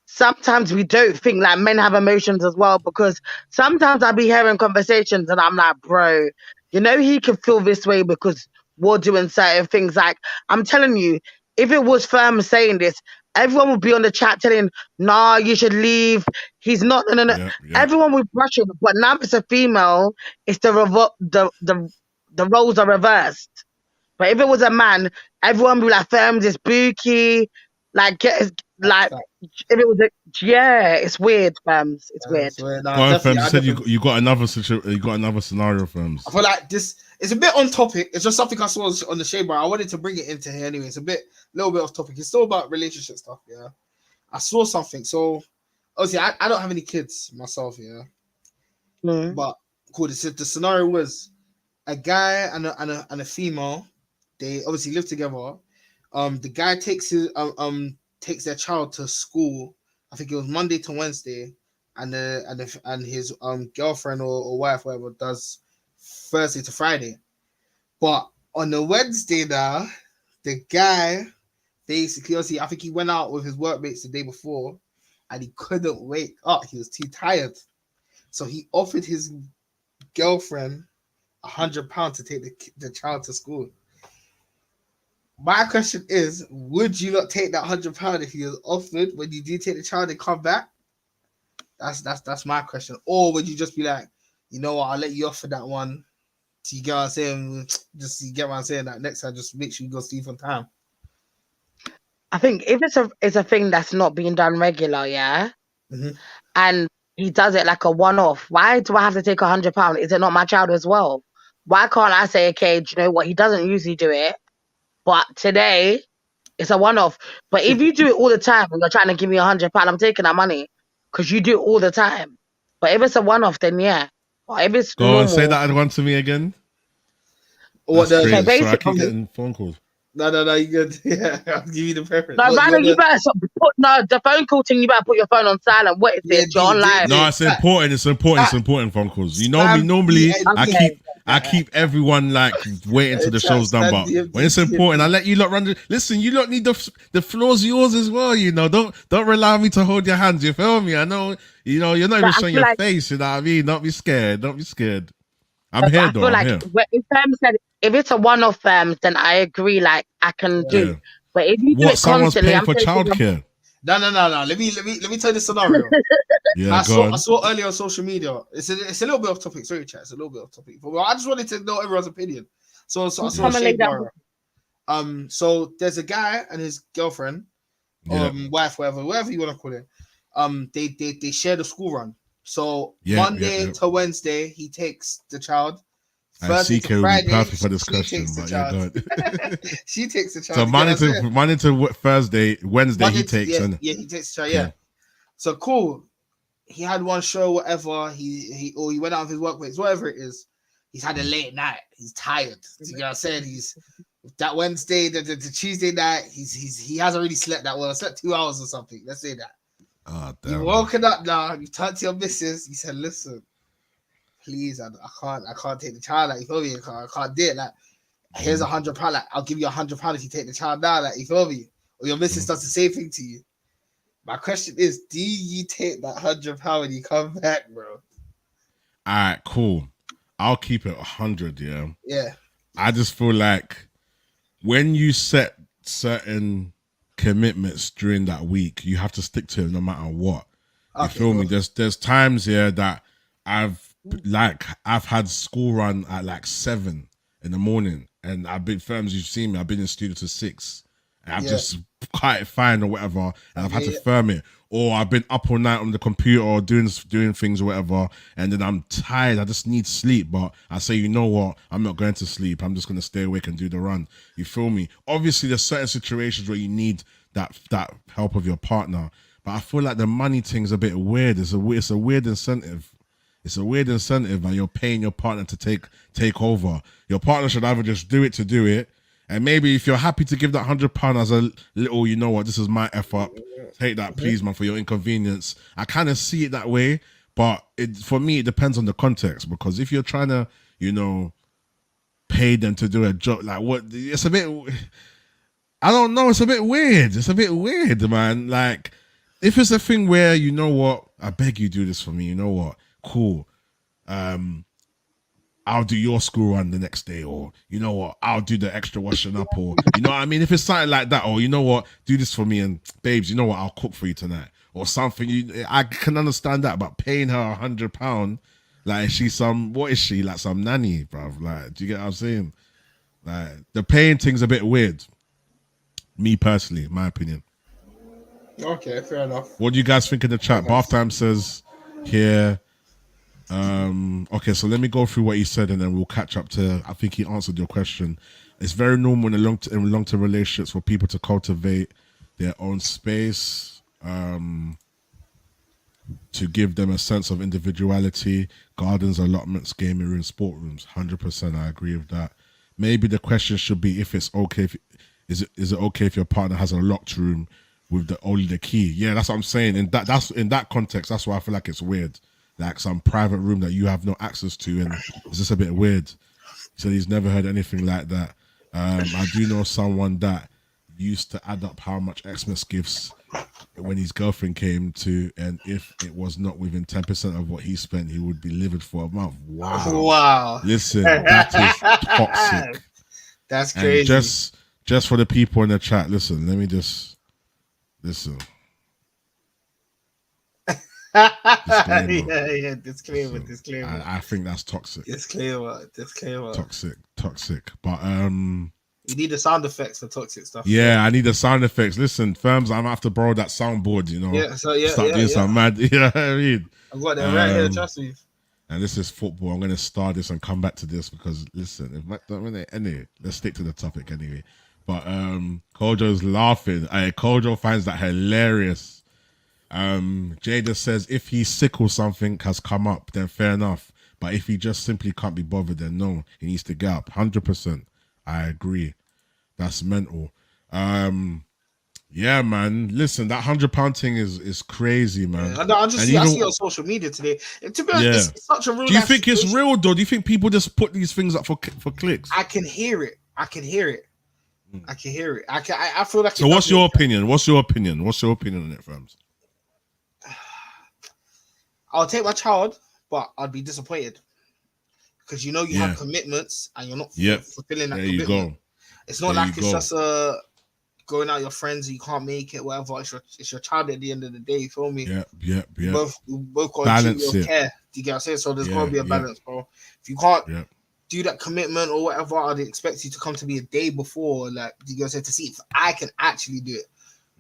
Sometimes we don't think like men have emotions as well, because sometimes I'll be hearing conversations and I'm like, bro, you know, he can feel this way because we're doing certain things. Like, I'm telling you, if it was Firm saying this, everyone would be on the chat telling, nah, you should leave. He's not, no. Yeah. Everyone would brush it. But now it's a female, it's the roles are reversed. But if it was a man, everyone would be like, Firm's is spooky. Like, if it was it's weird, Firms. It's weird. No, Firms, you said you got another scenario, Firms. I feel like this is a bit on topic. It's just something I saw on the shade bar. I wanted to bring it into here anyway. It's a little bit off topic. It's still about relationship stuff. Yeah, I saw something. So obviously, I don't have any kids myself. Yeah, but cool. The scenario was a guy and a female. They obviously live together. The guy takes their child to school. I think it was Monday to Wednesday, and his girlfriend or wife, whatever, does Thursday to Friday. But on the Wednesday now, the guy basically, obviously, I think he went out with his workmates the day before, and he couldn't wake up. He was too tired, so he offered his girlfriend £100 to take the child to school. My question is, would you not take that £100 if he was offered when you do take the child and come back? That's my question. Or would you just be like, you know what, I'll let you off for that one you get what I'm saying? Just you get what I'm saying. That next time, just make sure you go sleep on time. I think if it's a thing that's not being done regular, yeah, and he does it like a one-off, why do I have to take £100? Is it not my child as well? Why can't I say, okay, do you know what? He doesn't usually do it, but today it's a one-off. But if you do it all the time and you're trying to give me £100, I'm taking that money because you do it all the time. But if it's a one-off, then yeah. Or if it's Go normal, on, say that one to me again. What That's the? crazy. So basically, Sorry, I keep getting phone calls. No, you good. Yeah, I'll give you the preference. No, Brandon, you better put the phone call thing. You better put your phone on silent. What is this? You're on live. No, it's important. It's important phone calls. You know me. Normally, I keep everyone like waiting till the show's done. But when it's important, I let you lot run. Listen, you lot need the floor's yours as well. You know, don't rely on me to hold your hands. You feel me? I know. You know, you're not even showing your face. You know what I mean? Don't be scared. Don't be scared. I'm here though. I'm here. If it's a one-off, then I agree. Like I can do. But if you do it someone's constantly, paying for childcare. No. Let me tell you the scenario. Yeah, I saw earlier on social media. It's a little bit off topic. Sorry, chat. It's a little bit off topic. But I just wanted to know everyone's opinion. So I saw a shade bar. So there's a guy and his girlfriend, wife, whatever you want to call it. They share the school run. So Monday to Wednesday, he takes the child. Thursday to Friday, perfect for discussion, but yeah, go ahead. She takes the child. So Monday to Thursday, Wednesday he takes, he takes the child. Yeah. So cool. He had one show, whatever. He went out of his workplace, whatever it is. He's had a late night. He's tired. You know what I'm saying? He's that Wednesday, the Tuesday night. He hasn't really slept that well. I slept 2 hours or something. Let's say that. Oh, damn. You woken up now. You turned to your missus. You said, "Listen, please, I can't take the child. Like, you feel me? I can't do it. Like, here's £100. Like, I'll give you £100 if you take the child now. Like, you feel me? Or your missus does the same thing to you. My question is, do you take that £100 when you come back, bro? All right, cool. I'll keep it 100. Yeah. Yeah. I just feel like when you set certain commitments during that week, you have to stick to it no matter what. You feel me? There's times here that I've had school run at like 7 in the morning, and I've been firms. You've seen me. I've been in studio to 6, and I've just cut it fine or whatever, and I've had to firm it. Or I've been up all night on the computer or doing things or whatever, and then I'm tired. I just need sleep, but I say, you know what? I'm not going to sleep. I'm just going to stay awake and do the run. You feel me? Obviously, there's certain situations where you need that help of your partner, but I feel like the money thing's a bit weird. It's a weird incentive. It's a weird incentive, and you're paying your partner to take over. Your partner should either just do it to do it, and maybe if you're happy to give that £100 as a little, you know what, this is my effort. Take that, please, man, for your inconvenience. I kind of see it that way, but for me, it depends on the context. Because if you're trying to, you know, pay them to do a job, like what, it's a bit. I don't know. It's a bit weird. It's a bit weird, man. Like, if it's a thing where, you know what, I beg you do this for me. You know what, cool. I'll do your school run the next day, or you know what, I'll do the extra washing up, or you know what I mean. If it's something like that, or you know what, do this for me, and babes, you know what, I'll cook for you tonight, or something. I can understand that, but paying her £100, like she's what is she, like some nanny, bruv? Like, do you get what I'm saying? Like, the paying thing's a bit weird. Me personally, my opinion. Okay, fair enough. What do you guys think in the chat? Bath Time says here. Okay, so let me go through what he said, and then we'll catch up to. I think he answered your question. It's very normal in long-term relationships for people to cultivate their own space, to give them a sense of individuality. Gardens, allotments, gaming rooms, sport rooms. 100%, I agree with that. Maybe the question should be if it's okay. Is it okay if your partner has a locked room with only the key? Yeah, that's what I'm saying. In that context, that's why I feel like it's weird. Like some private room that you have no access to, and it's just a bit weird. He said he's never heard anything like that. I do know someone that used to add up how much Xmas gifts when his girlfriend came to, and if it was not within 10% of what he spent, he would be livid for a month. Wow. Listen, that is toxic. That's crazy. And just for the people in the chat, listen. Disclaimer. Yeah. Disclaimer. Listen, I think that's toxic. Disclaimer. Toxic. But you need the sound effects for toxic stuff. Yeah, I need the sound effects. Listen, firms, I'm gonna have to borrow that soundboard, you know. Yeah, so start doing some mad. You know what I mean? I've got that right here, trust me. And this is football. I'm gonna start this and come back to this because listen, anyway, let's stick to the topic anyway. But Kojo's laughing. Kojo finds that hilarious. Jada says if he's sick or something has come up, then fair enough. But if he just simply can't be bothered, then no, he needs to get up. 100%. I agree. That's mental. Yeah, man. Listen, that £100 thing is crazy, man. Yeah, I see it on social media today. To be honest, it's such a real. Do you think it's real though? Do you think people just put these things up for clicks? I can hear it. I feel like. So, what's your opinion? What's your opinion on it, fams? I'll take my child, but I'd be disappointed because you have commitments and you're not fulfilling that commitment. You go. It's not like it's just going out with your friends and you can't make it, whatever. It's your child at the end of the day, you feel me? Yeah. Both got to treat your care. Do you get what I'm saying? So there's got to be a balance, bro. If you can't do that commitment or whatever, I'd expect you to come to me a day before, like, do you get what I'm saying, to see if I can actually do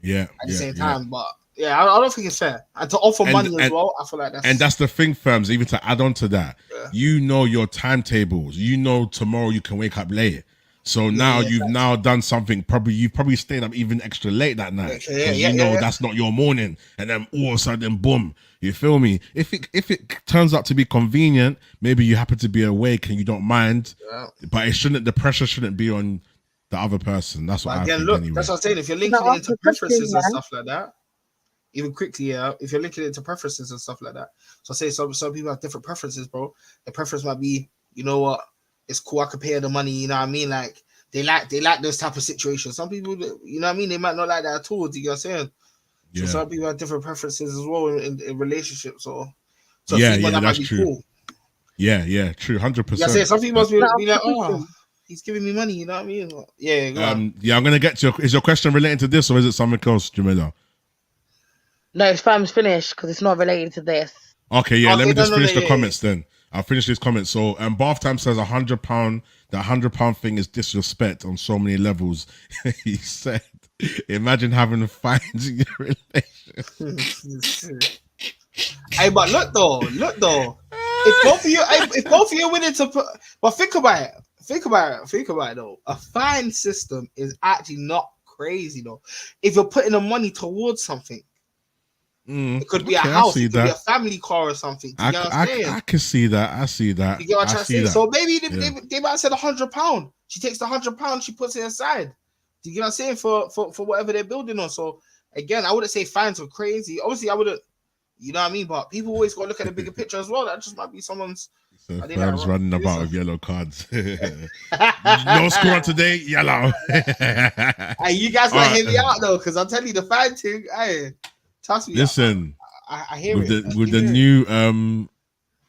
it. At the same time, but I don't think it's fair. And to offer money as well, I feel like that's... And that's the thing, firms, even to add on to that, you know your timetables. You know tomorrow you can wake up late. So now you've now done something. You've probably stayed up even extra late that night because you know that's not your morning, and then all of a sudden, boom, you feel me? If it turns out to be convenient, maybe you happen to be awake and you don't mind, but the pressure shouldn't be on the other person. That's what I think. Anyway. That's what I'm saying. If you're linking it into preferences and stuff like that, even quickly, if you're linking it into preferences and stuff like that. So I say some people have different preferences, bro. The preference might be, you know what? It's cool. I could pay her the money. You know what I mean? Like they like those type of situations. Some people, you know what I mean? They might not like that at all. Do you get what I'm saying? So some people have different preferences as well in relationships. So that might be true. Cool. Yeah, true, 100%. Yeah, some people must be like, oh, he's giving me money. You know what I mean? I'm gonna get to is your question related to this or is it something else, Jamila? No, it's family's finished because it's not related to this. Okay, let me just finish the comments then. I'll finish this comment. So, Bath Time says £100. That £100 thing is disrespect on so many levels. He said, "Imagine having fines in your relationship." Hey, but look though. If both of you are willing to put, but think about it though. A fine system is actually not crazy though. If you're putting the money towards something. It could be a house, it could be a family car or something. Do you get what I'm saying? I can see that. I see that. You get what I'm saying? So maybe they might have said £100. She takes the £100, she puts it aside. Do you get what I'm saying? For whatever they're building on. So again, I wouldn't say fines are crazy. Obviously, I wouldn't, you know what I mean? But people always got to look at the bigger picture as well. That just might be someone's. So firms running about with yellow cards. No score today, yellow. Hey, you guys gotta hear me out though, because I'll tell you the fine thing. Hey. Trust me, listen, I hear with it. With the new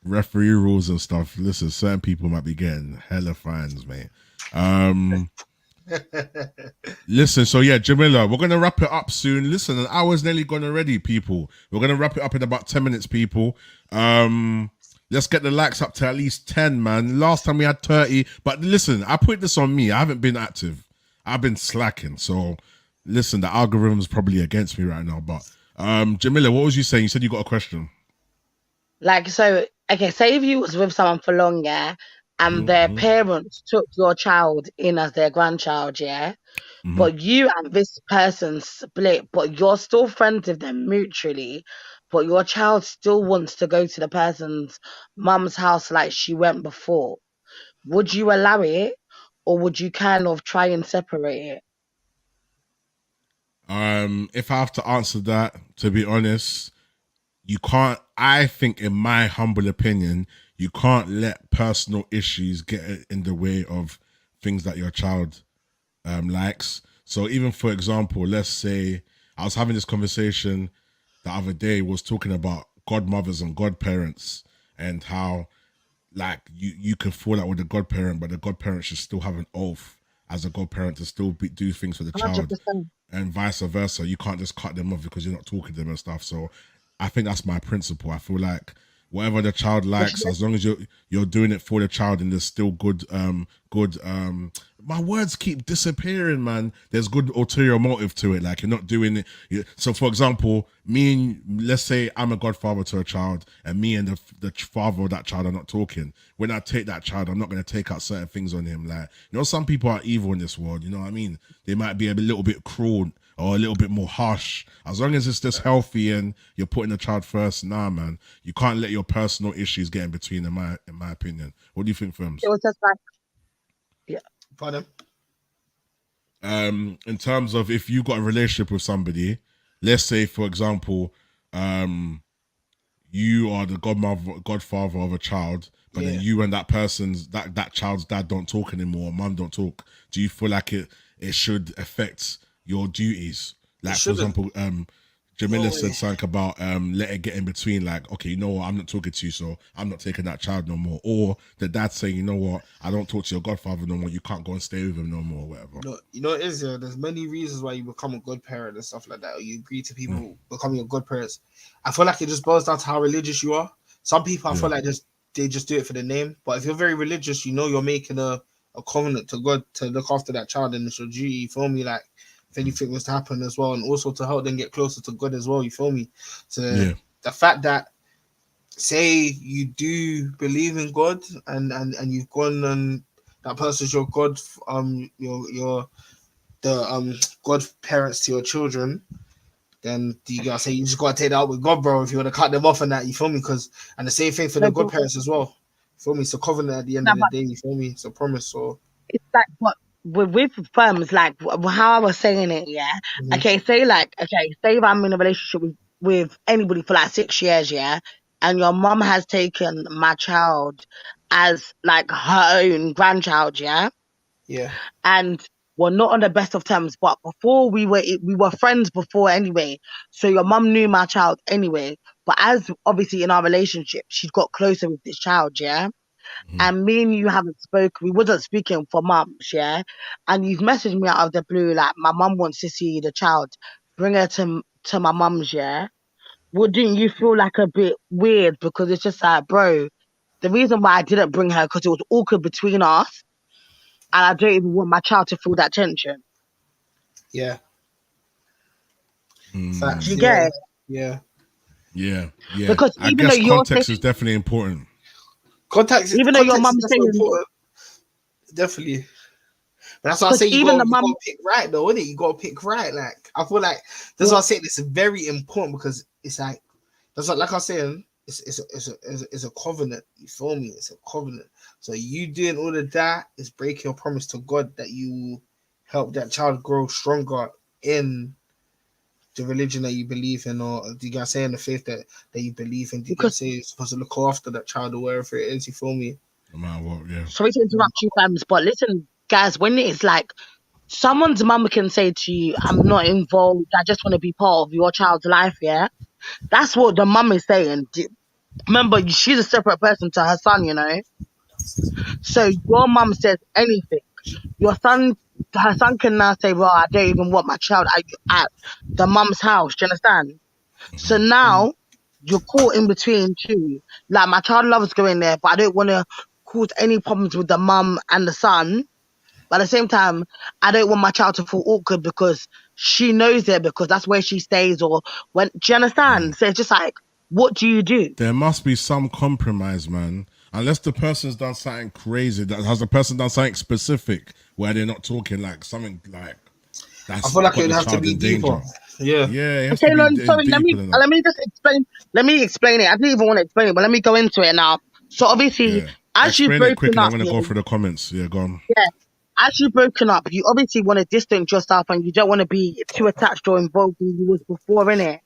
referee rules and stuff, listen, certain people might be getting hella fines, mate. Listen, so Jamila, we're gonna wrap it up soon. Listen, an hour's nearly gone already, people. We're gonna wrap it up in about 10 minutes, people. Let's get the likes up to at least 10, man. Last time we had 30, but listen, I put this on me. I haven't been active. I've been slacking. So listen, the algorithm's probably against me right now, but. Jamila, what was you saying? You said you got a question. Like, so, okay, say if you was with someone for long, and their parents took your child in as their grandchild, but you and this person split, but you're still friends with them mutually, but your child still wants to go to the person's mum's house like she went before. Would you allow it, or would you kind of try and separate it? If I have to answer that, to be honest, you can't. I think, in my humble opinion, you can't let personal issues get in the way of things that your child likes. So, even for example, let's say I was having this conversation the other day, was talking about godmothers and godparents and how, like, you can fall out with a godparent, but the godparent should still have an oath as a godparent to still do things for the child. 100%. And vice versa. You can't just cut them off because you're not talking to them and stuff. So I think that's my principle. I feel like whatever the child But she likes, as long as you're doing it for the child and there's still good my words keep disappearing, man. There's good ulterior motive to it. Like you're not doing it. So, for example, let's say I'm a godfather to a child, and me and the father of that child are not talking. When I take that child, I'm not going to take out certain things on him. Like, some people are evil in this world. You know what I mean? They might be a little bit cruel or a little bit more harsh. As long as it's just healthy and you're putting the child first, nah, man, you can't let your personal issues get in between. In my opinion, what do you think, Films? It was just like, yeah. Pardon? In terms of if you got a relationship with somebody, let's say for example, you are the godfather of a child, but then you and that person's that child's dad don't talk anymore, mum don't talk. Do you feel like it should affect your duties? Like for example, Jamila said something about let it get in between, like, okay, you know what, I'm not talking to you, so I'm not taking that child no more. Or the dad saying, you know what, I don't talk to your godfather no more, you can't go and stay with him no more, or whatever. No, you know it is, there's many reasons why you become a good parent and stuff like that, or you agree to people becoming a good parents. I feel like it just boils down to how religious you are. Some people I feel like they just do it for the name, but if you're very religious, you're making a covenant to God to look after that child, and it's your duty, you feel me? Like if anything was to happen as well, and also to help them get closer to God as well, you feel me? So the fact that, say you do believe in God and you've gone and that person's your God, your the godparents to your children, then you gotta say you just gotta take that out with God, bro. If you want to cut them off and that, you feel me? And the same thing for the godparents as well. You feel me? It's a covenant at the end of the day. You feel me? It's a promise. So it's like what with firms, like how I was saying it. Yeah. Okay. Say if I'm in a relationship with anybody for like 6 years, yeah, and your mom has taken my child as like her own grandchild, yeah. Yeah. And we're not on the best of terms, but before we were friends before anyway. So your mum knew my child anyway. But as obviously in our relationship, she's got closer with this child, yeah. And me and you haven't spoken. We wasn't speaking for months, yeah. And you've messaged me out of the blue, like my mum wants to see the child. Bring her to my mum's, yeah. Wouldn't you feel like a bit weird because it's just like, bro, the reason why I didn't bring her because it was awkward between us, and I don't even want my child to feel that tension. Yeah. Facts. You get it? Yeah. Yeah. Yeah. Because I guess context is definitely important. Context, even though your mum's saying important. Definitely. But that's why I say you gotta pick right though, isn't it? You gotta pick right. Like I feel like that's why I say this is very important, because it's like that's like I was saying, it's a covenant. You feel me? It's a covenant. So you doing all of that is breaking your promise to God that you help that child grow stronger in the religion that you believe in, or you guys say in the faith that you believe in. You guys say you're supposed to look after that child or wherever it is. You feel me? No matter what, yeah. Sorry to interrupt you, fams, but listen, guys, when it's like someone's mum can say to you, I'm not involved, I just want to be part of your child's life, yeah? That's what the mum is saying. Remember, she's a separate person to her son, you know? So your mum says anything. Her son can now say, well, I don't even want my child at the mum's house, do you understand? So now you're caught in between two. Like, my child loves going there, but I don't want to cause any problems with the mum and the son. But at the same time, I don't want my child to feel awkward because she knows it, because that's where she stays, or when, do you understand? So it's just like, what do you do? There must be some compromise, man. Unless the person's done something crazy. Has the person done something specific where they're not talking like something like that's, I feel like it would have to be deeper. Yeah. Yeah, it has okay, to be sorry, let me just explain. Let me explain it. I didn't even want to explain it, but let me go into it now. So obviously, as you've broken up, I'm going to go through the comments. Yeah, go on. Yeah, as you've broken up, you obviously want to distance yourself, and you don't want to be too attached or involved in you was before, innit?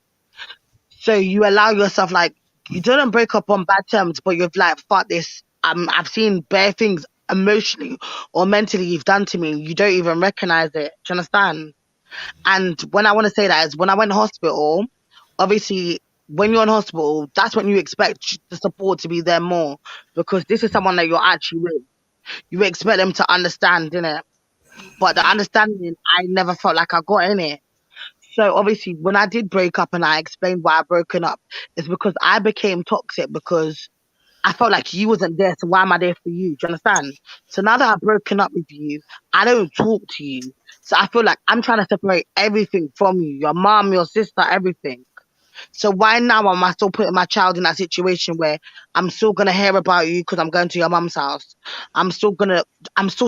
So you allow yourself, like, you didn't break up on bad terms, but you've like, fuck this. I've seen bare things emotionally or mentally you've done to me. You don't even recognize it. Do you understand? And when I want to say that is when I went to hospital, obviously when you're in hospital, that's when you expect the support to be there more, because this is someone that you're actually with. You expect them to understand, innit? But the understanding, I never felt like I got in it. So obviously, when I did break up and I explained why I broken up, it's because I became toxic because I felt like you wasn't there. So why am I there for you? Do you understand? So now that I've broken up with you, I don't talk to you. So I feel like I'm trying to separate everything from you, your mom, your sister, everything. So why now am I still putting my child in that situation where I'm still gonna hear about you because I'm going to your mum's house? I'm still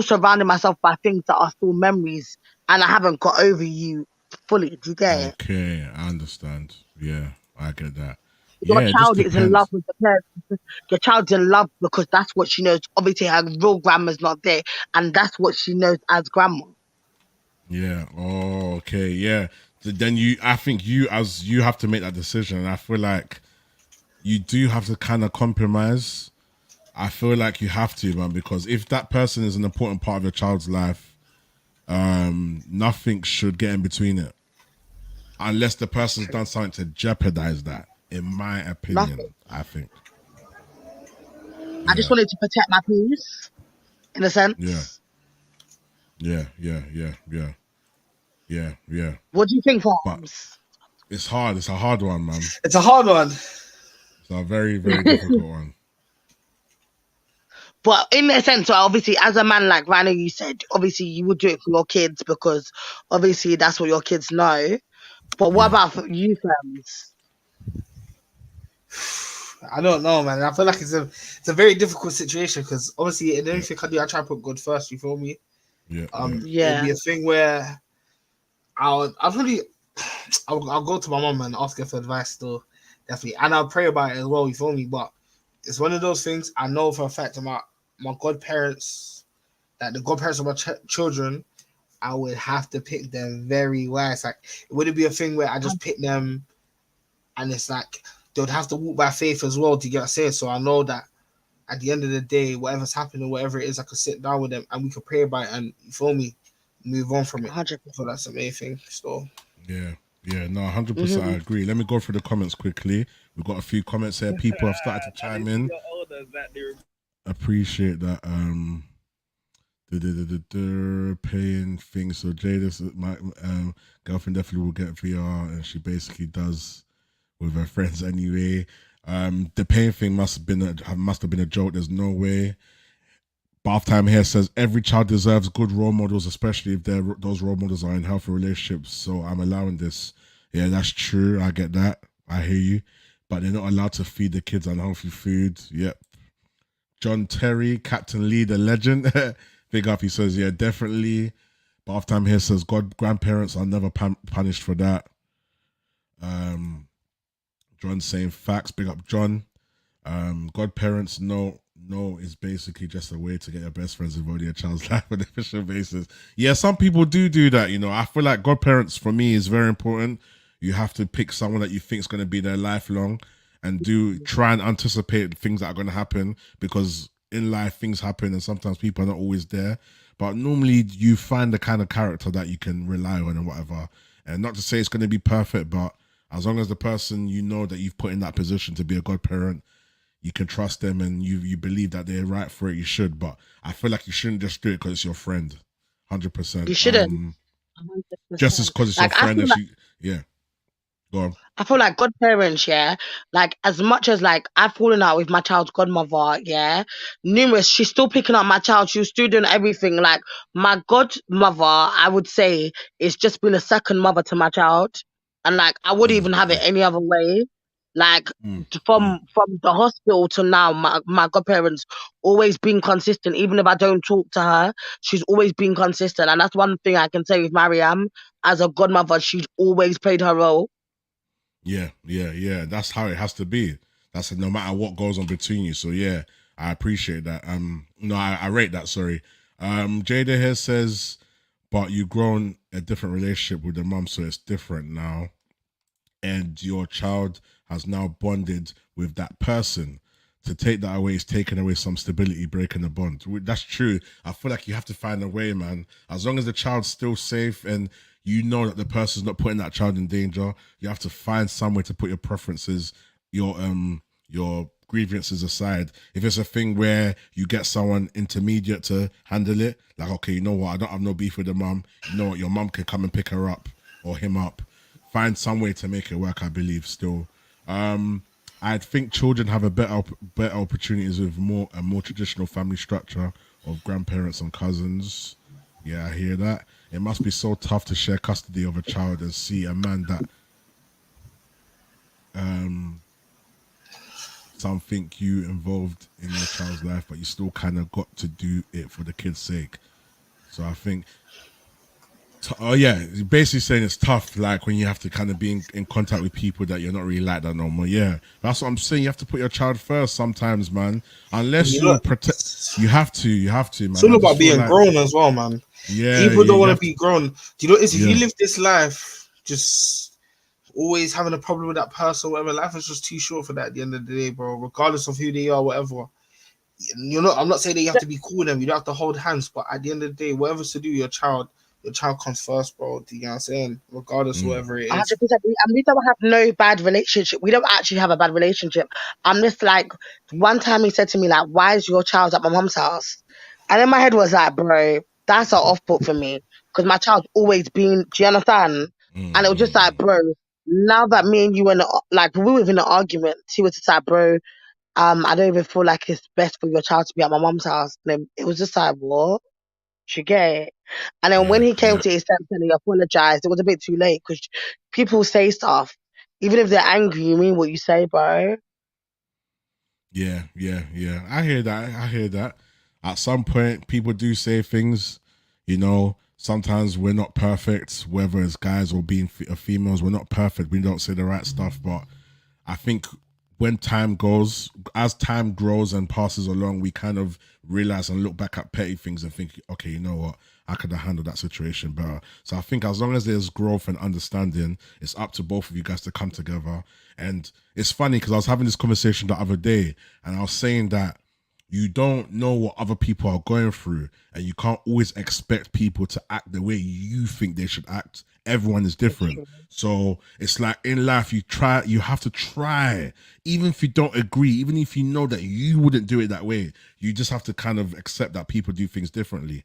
surrounding myself by things that are still memories, and I haven't got over you fully. Do you get it? Okay, I understand. Yeah, I get that. Your Yeah, it just child is in love depends. with the parents. Your child's in love because that's what she knows. Obviously, her real grandma's not there, and that's what she knows as grandma. Yeah. Oh, okay. Yeah. So then I think you have to make that decision. And I feel like you do have to kind of compromise. I feel like you have to, man, because if that person is an important part of your child's life, nothing should get in between it. Unless the person's done something to jeopardize that, in my Nothing. opinion, I think. I just Yeah. wanted to protect my peace, in a Yeah. sense. Yeah. Yeah. Yeah. Yeah. Yeah. Yeah. What do you think, But Holmes? it's hard. It's a hard one, man. It's a hard one. It's a very, very difficult one. But in a sense, so obviously, as a man, like Rana, you said, obviously you would do it for your kids because obviously that's what your kids know. But what Yeah. about for you, fams? I don't know, man. I feel like it's a very difficult situation because obviously in anything I do, I try to put God first. You feel me? Yeah. Yeah. It'll Yeah, be a thing where I'll really I'll go to my mom and ask her for advice still, definitely, and I'll pray about it as well. You feel me? But it's one of those things I know for a fact that my godparents, that the godparents of my children, I would have to pick them very wise. Like it wouldn't be a thing where I just pick them and it's like they would have to walk by faith as well to get saved. So I know that at the end of the day, whatever's happening, whatever it is, I could sit down with them and we could pray about it and you feel me, move on from it. 100%. So that's the main thing. So Yeah. Yeah. No, 100%. I Hmm. agree. Let me go through the comments quickly. We've got a few comments here. People have started to chime in. Appreciate that. Paying things. So Jada, my girlfriend definitely will get VR, and she basically does with her friends anyway. The pain thing must have been a joke. There's no way. Bath Time here says every child deserves good role models, especially if those role models are in healthy relationships. So I'm allowing this. Yeah, that's true. I get that. I hear you. But they're not allowed to feed the kids unhealthy food. Yep. John Terry, Captain Lee, the legend. Big up. He says, yeah, definitely. Bath Time here says, God, grandparents are never punished for that. John saying facts. Big up, John. Godparents, no is basically just a way to get your best friends involved in your child's life on an official basis. Yeah, some people do that. You know, I feel like godparents for me is very important. You have to pick someone that you think is going to be there lifelong, and do try and anticipate things that are going to happen, because in life things happen and sometimes people are not always there. But normally you find the kind of character that you can rely on and whatever. And not to say it's going to be perfect, but as long as the person you know that you've put in that position to be a godparent, you can trust them and you believe that they're right for it, you should. But I feel like you shouldn't just do it because it's your friend. You 100%. shouldn't. Just as 100%. because it's your Like friend and she, yeah, go on. I feel like godparents, yeah, like as much as like I've fallen out with my child's godmother, yeah, numerous, she's still picking up my child, she's still doing everything. Like my godmother, I would say, is just been a second mother to my child. And like I wouldn't even have it Yeah. any other way. Like Mm. from the hospital to now, my godparents always been consistent. Even if I don't talk to her, she's always been consistent. And that's one thing I can say with Mariam. As a godmother, she's always played her role. Yeah. That's how it has to be. That's no matter what goes on between you. So yeah, I appreciate that. No, I rate that. Sorry. Jada here says, but you've grown a different relationship with the mom, so it's different now, and your child has now bonded with that person. To take that away is taking away some stability, breaking the bond. That's true. I feel like you have to find a way, man. As long as the child's still safe and you know that the person's not putting that child in danger, you have to find somewhere to put your preferences, your grievances aside. If it's a thing where you get someone intermediate to handle it, like, okay, you know what, I don't have no beef with the mum. You know what, your mum can come and pick her up or him up. find some way to make it work. I believe still. I think children have a better opportunities with a more traditional family structure of grandparents and cousins. Yeah, I hear that. It must be so tough to share custody of a child and see a man that something you involved in your child's life, but you still kind of got to do it for the kid's sake. So I think, you're basically saying it's tough, like when you have to kind of be in contact with people that you're not really like that no more. Yeah, that's what I'm saying. You have to put your child first sometimes, man. Unless you protect, you have to, man. It's all about being grown as well, man. Yeah, people don't want to be grown. Do you know what it is? If you live this life, just always having a problem with that person, whatever, life is just too short for that at the end of the day, bro. Regardless of who they are, whatever. I'm not saying that you have to be cool with them, you don't have to hold hands, but at the end of the day, whatever's to do with your child comes first, bro. Do you know what I'm saying? Regardless of whatever it is. 100%. And we don't have no bad relationship. We don't actually have a bad relationship. I'm just like, one time he said to me, like, why is your child at my mom's house? And in my head was like, bro, that's an off put for me. Because my child's always been, do you understand? And it was just like, bro, now that me and you were we were in an argument, he was just like, bro, I don't even feel like it's best for your child to be at my mom's house. And then it was just like, what? You get it? And then when he came to his sense and he apologized, it was a bit too late because people say stuff. Even if they're angry, you mean what you say, bro. Yeah. I hear that. At some point, people do say things, sometimes we're not perfect, whether it's guys or being females, we're not perfect. We don't say the right stuff, but I think when as time grows and passes along, we kind of realize and look back at petty things and think, okay, you know what? I could have handled that situation better. So I think as long as there's growth and understanding, it's up to both of you guys to come together. And it's funny because I was having this conversation the other day and I was saying that you don't know what other people are going through and you can't always expect people to act the way you think they should act. Everyone is different. So it's like in life, you have to try, even if you don't agree, even if you know that you wouldn't do it that way, you just have to kind of accept that people do things differently,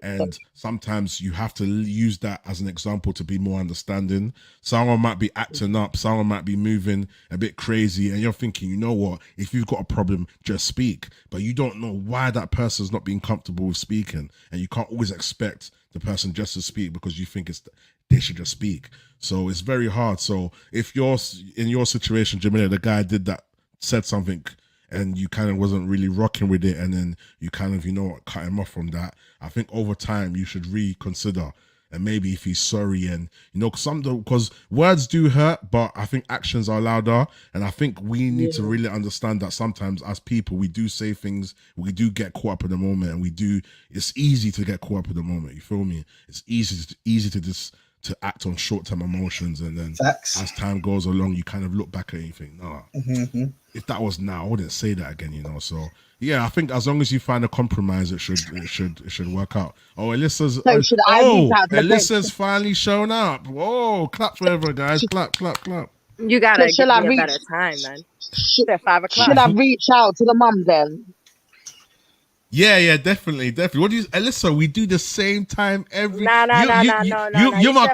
and sometimes you have to use that as an example to be more understanding. Someone might be acting up, someone might be moving a bit crazy, and you're thinking, you know what, if you've got a problem, just speak, but you don't know why that person's not being comfortable with speaking, and you can't always expect the person just to speak because you think they should just speak. So it's very hard. So if you're in your situation, Jamila, the guy said something and you kind of wasn't really rocking with it, and then you kind of, cut him off from that, I think over time you should reconsider. And maybe if he's sorry and, because words do hurt, but I think actions are louder. And I think we need to really understand that sometimes as people, we do say things, we do get caught up in the moment, and it's easy to get caught up in the moment. You feel me? It's easy to just to act on short-term emotions. And then as time goes along, you kind of look back at it and you think, if that was now, I wouldn't say that again, So yeah, I think as long as you find a compromise, it should work out. Oh, Alyssa's finally shown up. Whoa, clap for everyone, guys. Clap. You gotta give me a better time, man. At 5 o'clock. Should I reach out to the mum then? Yeah, definitely. What do you, Alyssa? We do the same time every. No. You're my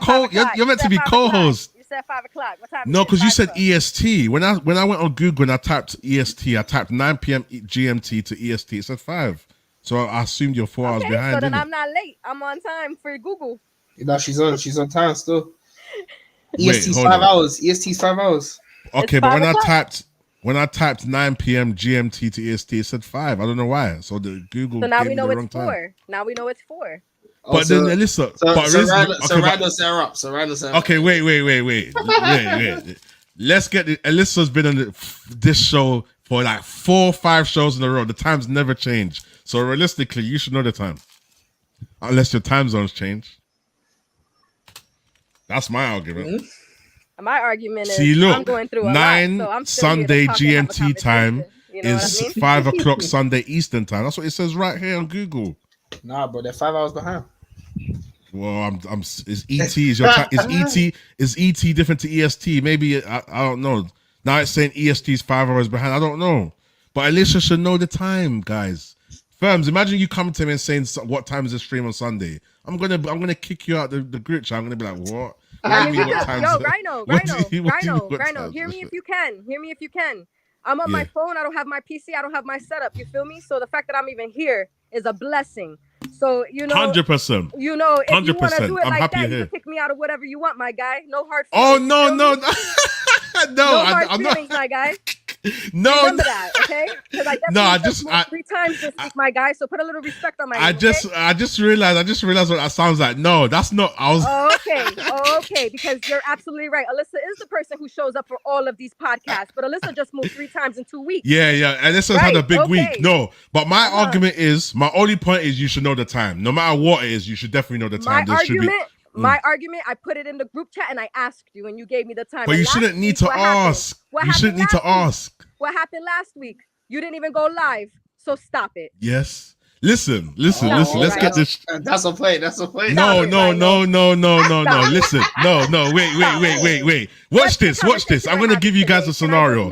You're meant to be co-host. You said 5 o'clock. What time? No, because you said EST. When I went on Google and I typed EST, I typed 9 p.m. GMT to EST. It said 5. So I assumed you're 4 hours behind. So then I'm not late. I'm on time for Google. No, she's on time still. EST's 5 hours. EST's 5 hours. Okay, but when I typed 9 p.m. GMT to EST, it said 5. I don't know why. So the Google. So now we know it's 4. Now we know it's 4. But then Alyssa, Randall set her up. Okay, wait. Let's get it. Alyssa's been on this show for like 4 or 5 shows in a row. The times never change. So realistically, you should know the time, unless your time zones change. That's my argument. Mm-hmm. My argument is, see, look, I'm going through a 9 lot, so I'm Sunday GMT time is 5 o'clock Sunday. Sunday Eastern time. That's what it says right here on Google. Nah, bro, they're 5 hours behind. Well, is ET is your time? Is ET different to EST? Maybe I don't know. Now it's saying EST is 5 hours behind. I don't know, but Alicia should know the time, guys. Firms, imagine you come to me and saying what time is the stream on Sunday. I'm gonna kick you out the group chat. I'm gonna be like, what? I mean, what times? yo, Rhino, hear me if you can. I'm on my phone. I don't have my PC. I don't have my setup. You feel me? So the fact that I'm even here is a blessing. So 100%. if you want to do it I'm like that, you can pick me out of whatever you want, my guy. No hard feelings. Oh no, no hard feelings, my guy. Remember that, okay? Because I just 3 times this week, my guy. So put a little respect on my name. I just realized what that sounds like. No, that's not. Okay, because you're absolutely right. Alyssa is the person who shows up for all of these podcasts, but Alyssa just moved 3 times in 2 weeks. Yeah. Alyssa's had a big week. No, but my only point is you should know the time. No matter what it is, you should definitely know the time. My argument, I put it in the group chat and I asked you and you gave me the time. But you shouldn't need to ask. You shouldn't need to ask. What happened last week? You didn't even go live. So stop it. Yes. Listen. Let's get this. That's a play. No. Listen. No. Wait. Watch this. I'm going to give you guys a scenario.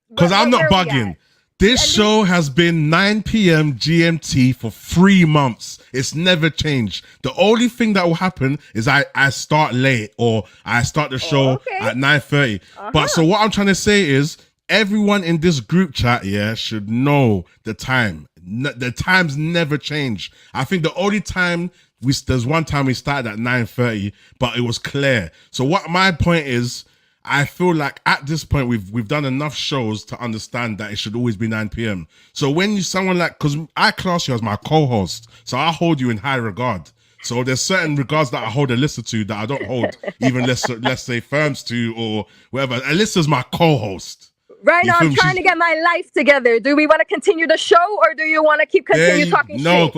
Because I'm not bugging. This show has been 9 p.m. GMT for 3 months. It's never changed. The only thing that will happen is I start late or I start the show at 9:30. But so what I'm trying to say is everyone in this group chat, should know the time. The times never change. I think the only time there's one time we started at 9:30, but it was clear. So what my point is, I feel like at this point we've done enough shows to understand that it should always be 9 p.m. So when because I class you as my co-host, so I hold you in high regard. So there's certain regards that I hold Alyssa to that I don't hold even let's say Firms to or whatever. Alyssa's my co-host. Right now, I'm trying to get my life together. Do we want to continue the show, or do you want to continue talking shit? No.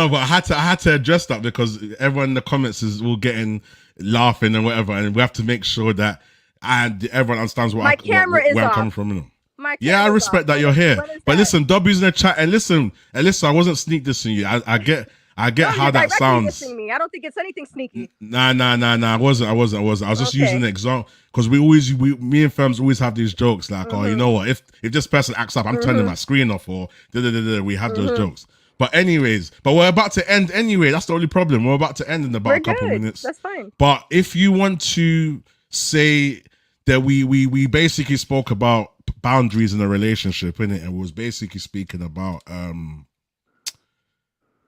But I had to address that because everyone in the comments is all getting laughing and whatever, and we have to make sure that everyone understands where I'm coming from. I respect that you're here, but listen, Dobby's in the chat, and listen, Alyssa, I wasn't sneak dissing you. I get how that sounds. Me. I don't think it's anything sneaky. Nah. I wasn't. I was just using an example because me and Firms always have these jokes like, oh, you know what? If this person acts up, I'm turning my screen off, or we have those jokes. But anyways, we're about to end anyway. That's the only problem. We're about to end in about a couple minutes. That's fine. But if you want to say that we basically spoke about boundaries in a relationship, innit? And we was basically speaking about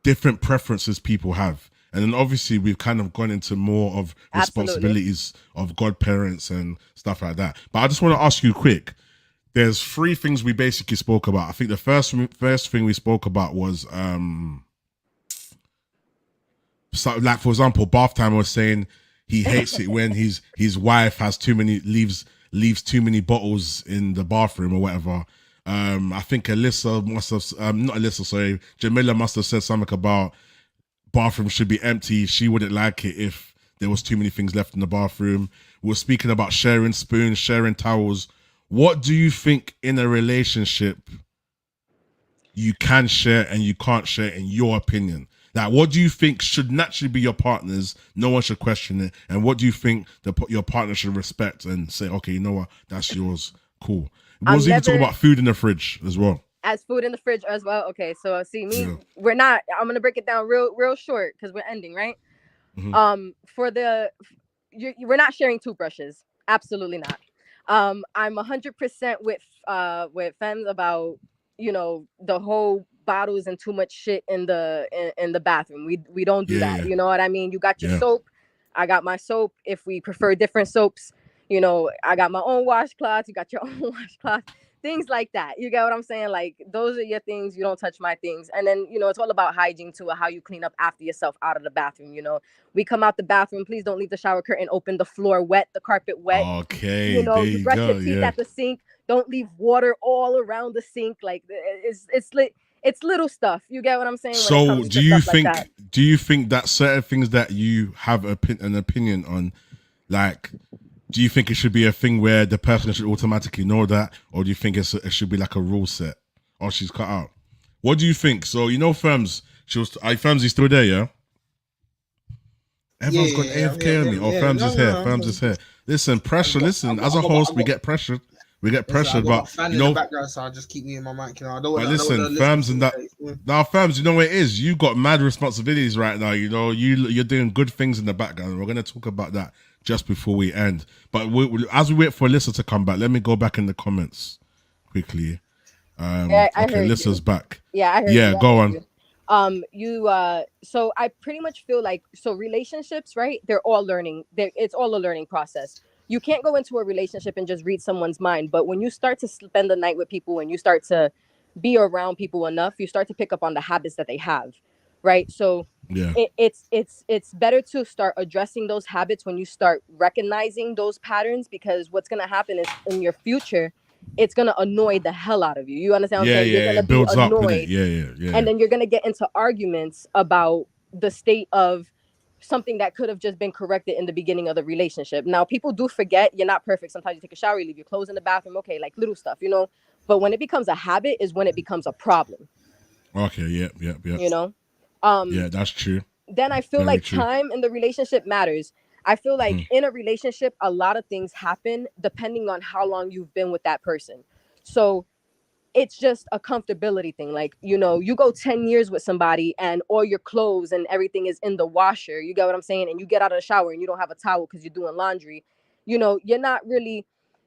different preferences people have. And then obviously we've kind of gone into more of responsibilities of godparents and stuff like that. But I just want to ask you quick. There's 3 things we basically spoke about. I think the first thing we spoke about was, so like for example, Bath Time was saying he hates it when his wife has leaves too many bottles in the bathroom or whatever. I think Alyssa must have, not Alyssa, sorry, Jamila must have said something about bathroom should be empty. She wouldn't like it if there was too many things left in the bathroom. We were speaking about sharing spoons, sharing towels. What do you think in a relationship you can share and you can't share in your opinion? Like, what do you think should naturally be your partner's? No one should question it. And what do you think your partner should respect and say, okay, you know what? That's yours. Cool. We was even talking about food in the fridge as well. As food in the fridge as well. Okay, so see me, we're not. I'm gonna break it down real short because we're ending, right? Mm-hmm. We're not sharing toothbrushes. Absolutely not. I'm 100% with Fems about the whole bottles and too much shit in the bathroom. We don't do that. Yeah. You know what I mean? You got your soap, I got my soap. If we prefer different soaps, I got my own washcloth. You got your own washcloth. Things like that. You get what I'm saying? Like, those are your things. You don't touch my things. And then, it's all about hygiene too, how you clean up after yourself out of the bathroom. We come out the bathroom. Please don't leave the shower curtain open, the floor wet, the carpet wet. Okay. You brush your teeth at the sink. Don't leave water all around the sink. Like, it's little stuff. You get what I'm saying? So do you think that certain things that you have an opinion on, like, do you think it should be a thing where the person should automatically know that, or do you think it should be like a rule set? Oh, she's cut out. What do you think? So Firms, Firms is still there, yeah? Everyone's got AFK on me. Oh, Firms is here. Firms is here. Listen, pressure. Listen, as a host, we get pressured. we get Listen, I pressured. got my But fan you in the know, background, so I'll just keep me in my mic. You know, I don't want. but I don't want listen, the listeners firms to and that. Now, firms, you know what it is. You got mad responsibilities right now. You know, you're doing good things in the background. We're gonna talk about that just before we end. But as we wait for Alyssa to come back, let me go back in the comments quickly. I Okay, heard Alyssa's you. back. Yeah, I heard Yeah, you. I go heard on. you. So I pretty much feel like, so relationships, right? They're all learning. It's all a learning process. You can't go into a relationship and just read someone's mind, but when you start to spend the night with people and you start to be around people enough, you start to pick up on the habits that they have, right? So Yeah, it's better to start addressing those habits when you start recognizing those patterns, because what's going to happen is in your future it's going to annoy the hell out of you. You understand what I'm yeah, saying? You're yeah. going to It be builds up, innit? annoyed, Yeah, yeah, yeah. and then you're going to get into arguments about the state of something that could have just been corrected in the beginning of the relationship. Now, people do forget. You're not perfect. Sometimes you take a shower, you leave your clothes in the bathroom, okay, like little stuff, you know. But when it becomes a habit is when it becomes a problem, Okay, yep, yep, yep. you know. um Yeah, that's true. then I feel Very like true. time in the relationship matters. I feel like Mhm. in a relationship, a lot of things happen depending on how long you've been with that person. So it's just a comfortability thing. Like, you know, you go 10 years with somebody and all your clothes and everything is in the washer. You get what I'm saying? And you get out of the shower and you don't have a towel because you're doing laundry. You know, you're not really,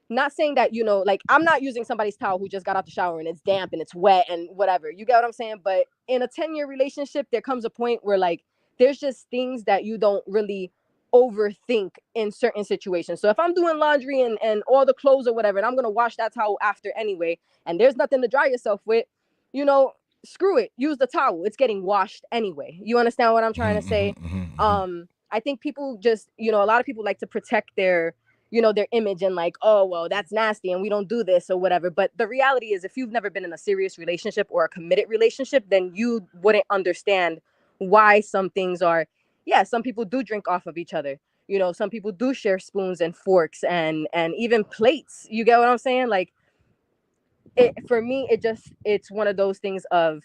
not saying that, you know, like I'm not using somebody's towel who just got out the shower and it's damp and it's wet and whatever. You get what I'm saying? But in a 10-year relationship, there comes a point where like there's just things that you don't really overthink in certain situations. So if I'm doing laundry and all the clothes or whatever, and I'm gonna wash that towel after anyway, and there's nothing to dry yourself with, you know, screw it. Use the towel. It's getting washed anyway. You understand what I'm trying to say? I think people just, you know, a lot of people like to protect their, you know, their image and like, oh, well, that's nasty and we don't do this or whatever. But the reality is, if you've never been in a serious relationship or a committed relationship, then you wouldn't understand why some things are, yeah, some people do drink off of each other. You know, some people do share spoons and forks and even plates. You get what I'm saying? Like, for me, it's one of those things of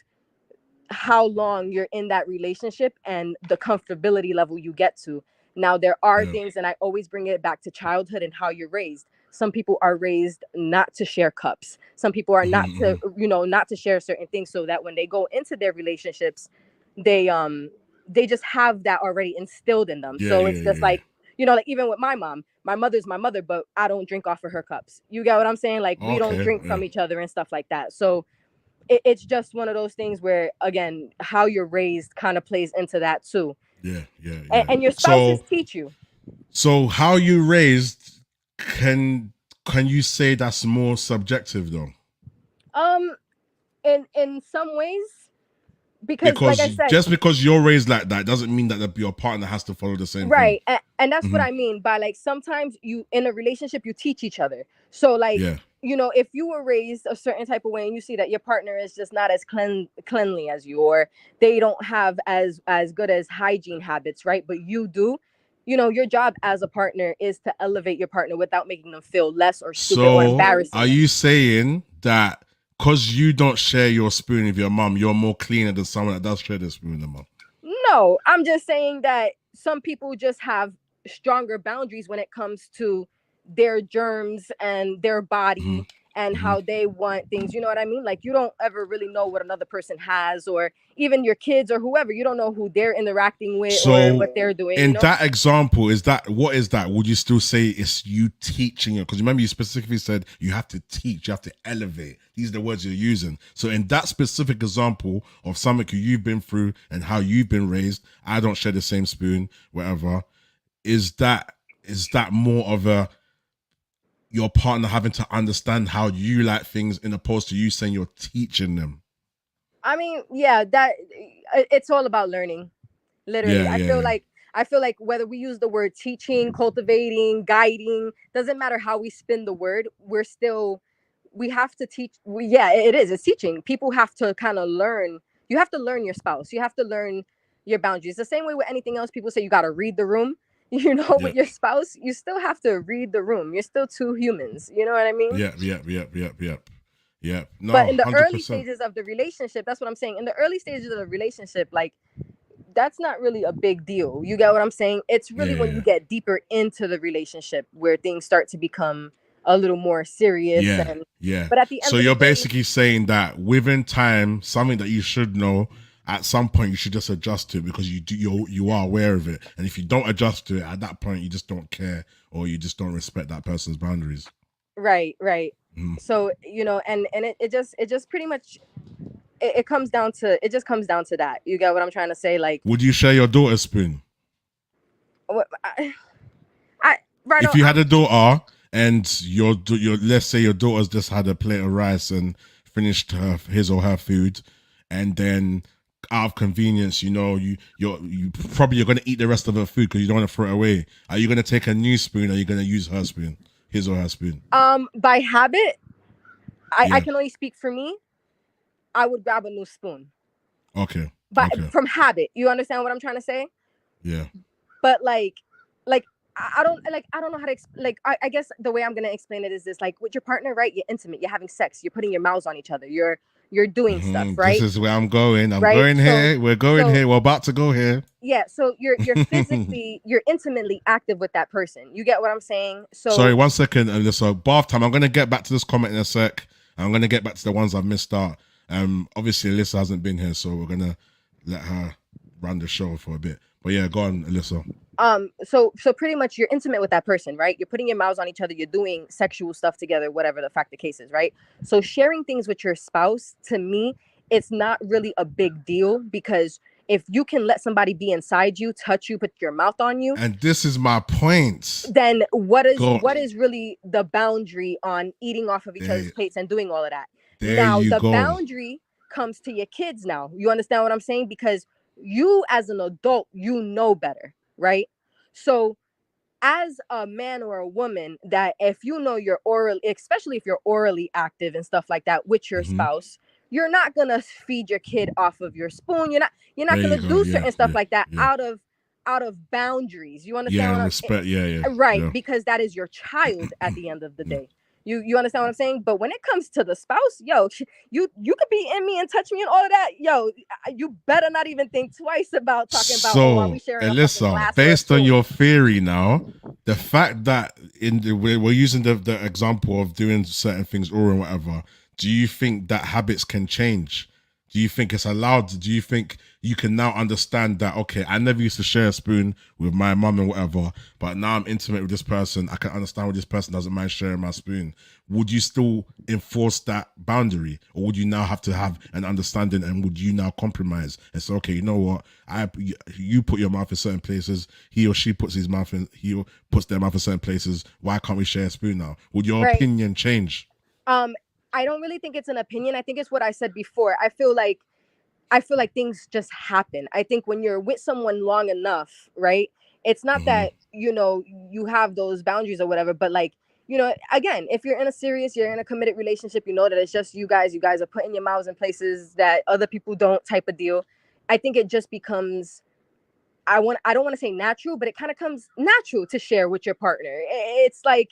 how long you're in that relationship and the comfortability level you get to. Now, there are Yeah. things, and I always bring it back to childhood and how you're raised. Some people are raised not to share cups. Some people are not to, you know, not to share certain things, so that when they go into their relationships, they they just have that already instilled in them. Yeah, So it's yeah, just yeah. like, you know, like even with my mom, my mother's my mother, but I don't drink off of her cups. You get what I'm saying? Like, we don't Okay, drink yeah. from each other and stuff like that. So it's just one of those things where, again, how you're raised kind of plays into that too. Yeah, yeah, and, yeah. and your spouses So, teach you. how you raised, can you say that's more subjective though? um in some ways, because like Because I said, just because you're raised like that doesn't mean that your partner has to follow the same thing. right, and that's what Hmm. I mean by, like, sometimes you in a relationship you teach each other. So like, Yeah. you know, if you were raised a certain type of way and you see that your partner is just not as cleanly as you, or they don't have as good as hygiene habits, right, but you do, you know, your job as a partner is to elevate your partner without making them feel less or stupid or So, embarrassing are them. you saying that because you don't share your spoon with your mom, you're more cleaner than someone that does share their spoon with their mom? No, I'm just saying that some people just have stronger boundaries when it comes to their germs and their Hmm. body and Hmm. how they want things. You know what I mean? Like, you don't ever really know what another person has, or even your kids or whoever. You don't know who they're interacting with or So, what they're doing, you in know? that example, is that what is that? Would you still say it's you teaching it? Because remember, you specifically said you have to teach, you have to elevate. These are the words you're using. So, in that specific example of something you've been through and how you've been raised, I don't share the same spoon, whatever. Is that more of a your partner having to understand how you like things, in opposed to you saying you're teaching them? I mean, yeah, that it's all about learning. Literally, Yeah, I yeah, feel yeah. like whether we use the word teaching, cultivating, guiding, doesn't matter how we spin the word, we have to teach. Yeah, it is, it's teaching. People have to kind of learn. You have to learn your spouse, you have to learn your boundaries. The same way with anything else, people say you got to read the room. You know, with Yep. your spouse, you still have to read the room. You're still two humans, you know what I mean? Yep, yep, yep, yep, yep. Yep. No, But in the early 100%. stages of the relationship, that's what I'm saying. In the early stages of the relationship, like, that's not really a big deal. You get what I'm saying? It's Yeah, really when yeah, you get deeper into the relationship where things start to become a little more serious. Yeah. But at the end So of the you're day, basically saying that within time, something that you should know, at some point you should just adjust to it because you are aware of it. And if you don't adjust to it at that point, you just don't care or you just don't respect that person's boundaries. Right. So, and it just pretty much it comes down to that. You get what I'm trying to say? Like, would you share your daughter's spoon? what right if you had a daughter and your let's say your daughter's just had a plate of rice and finished his or her food, and then out of convenience, you're probably going to eat the rest of her food because you don't want to throw it away. Are you going to take a new spoon or are you going to use her spoon, his or her spoon? By habit, I can only speak for me. I would grab a new spoon. Okay. But from habit, you understand what I'm trying to say? Yeah. But like I don't know how to I guess the way I'm gonna explain it is this: like with your partner, right? You're intimate, you're having sex, you're putting your mouths on each other, you're doing stuff, right? This is where I'm going. Going here. We're going here. We're about to go here. Yeah. So you're physically, you're intimately active with that person. You get what I'm saying? So sorry, 1 second, Alyssa. Bath time. I'm gonna get back to this comment in a sec. I'm gonna get back to the ones I've missed out. Obviously Alyssa hasn't been here, so we're gonna let her run the show for a bit. But yeah, go on, Alyssa. So pretty much you're intimate with that person, right? You're putting your mouths on each other, you're doing sexual stuff together, whatever the fact the case is, right? So sharing things with your spouse, to me, it's not really a big deal, because if you can let somebody be inside you, touch you, put your mouth on you, and this is my point, then what is really the boundary on eating off of each other's plates and doing all of that? Now the boundary comes to your kids. Now you understand what I'm saying? Because you as an adult, you know better, right? So as a man or a woman, that if you know you're especially if you're orally active and stuff like that with your spouse, you're not gonna feed your kid off of your spoon. You're not gonna do certain stuff like that out of boundaries. You understand what I'm saying? Right, because that is your child at the end of the day. You understand what I'm saying? But when it comes to the spouse, yo, you could be in me and touch me and all of that. Yo, you better not even think twice about talking about, are we sharing a fucking glass? Based on your theory now, the fact that we're using the example of doing certain things or whatever, do you think that habits can change? Do you think it's allowed? Do you think you can now understand that, okay, I never used to share a spoon with my mum and whatever, but now I'm intimate with this person. I can understand why this person doesn't mind sharing my spoon. Would you still enforce that boundary? Or would you now have to have an understanding, and would you now compromise and say, okay, you know what? You put your mouth in certain places. He or she puts their mouth in certain places. Why can't we share a spoon now? Would your opinion change? I don't really think it's an opinion. I think it's what I said before. I feel like things just happen. I think when you're with someone long enough, right? It's not that, you have those boundaries or whatever, but like, again, if you're in a committed relationship, you know that it's just you guys are putting your mouths in places that other people don't, type of deal. I think it just becomes, I don't want to say natural, but it kind of comes natural to share with your partner. It's like,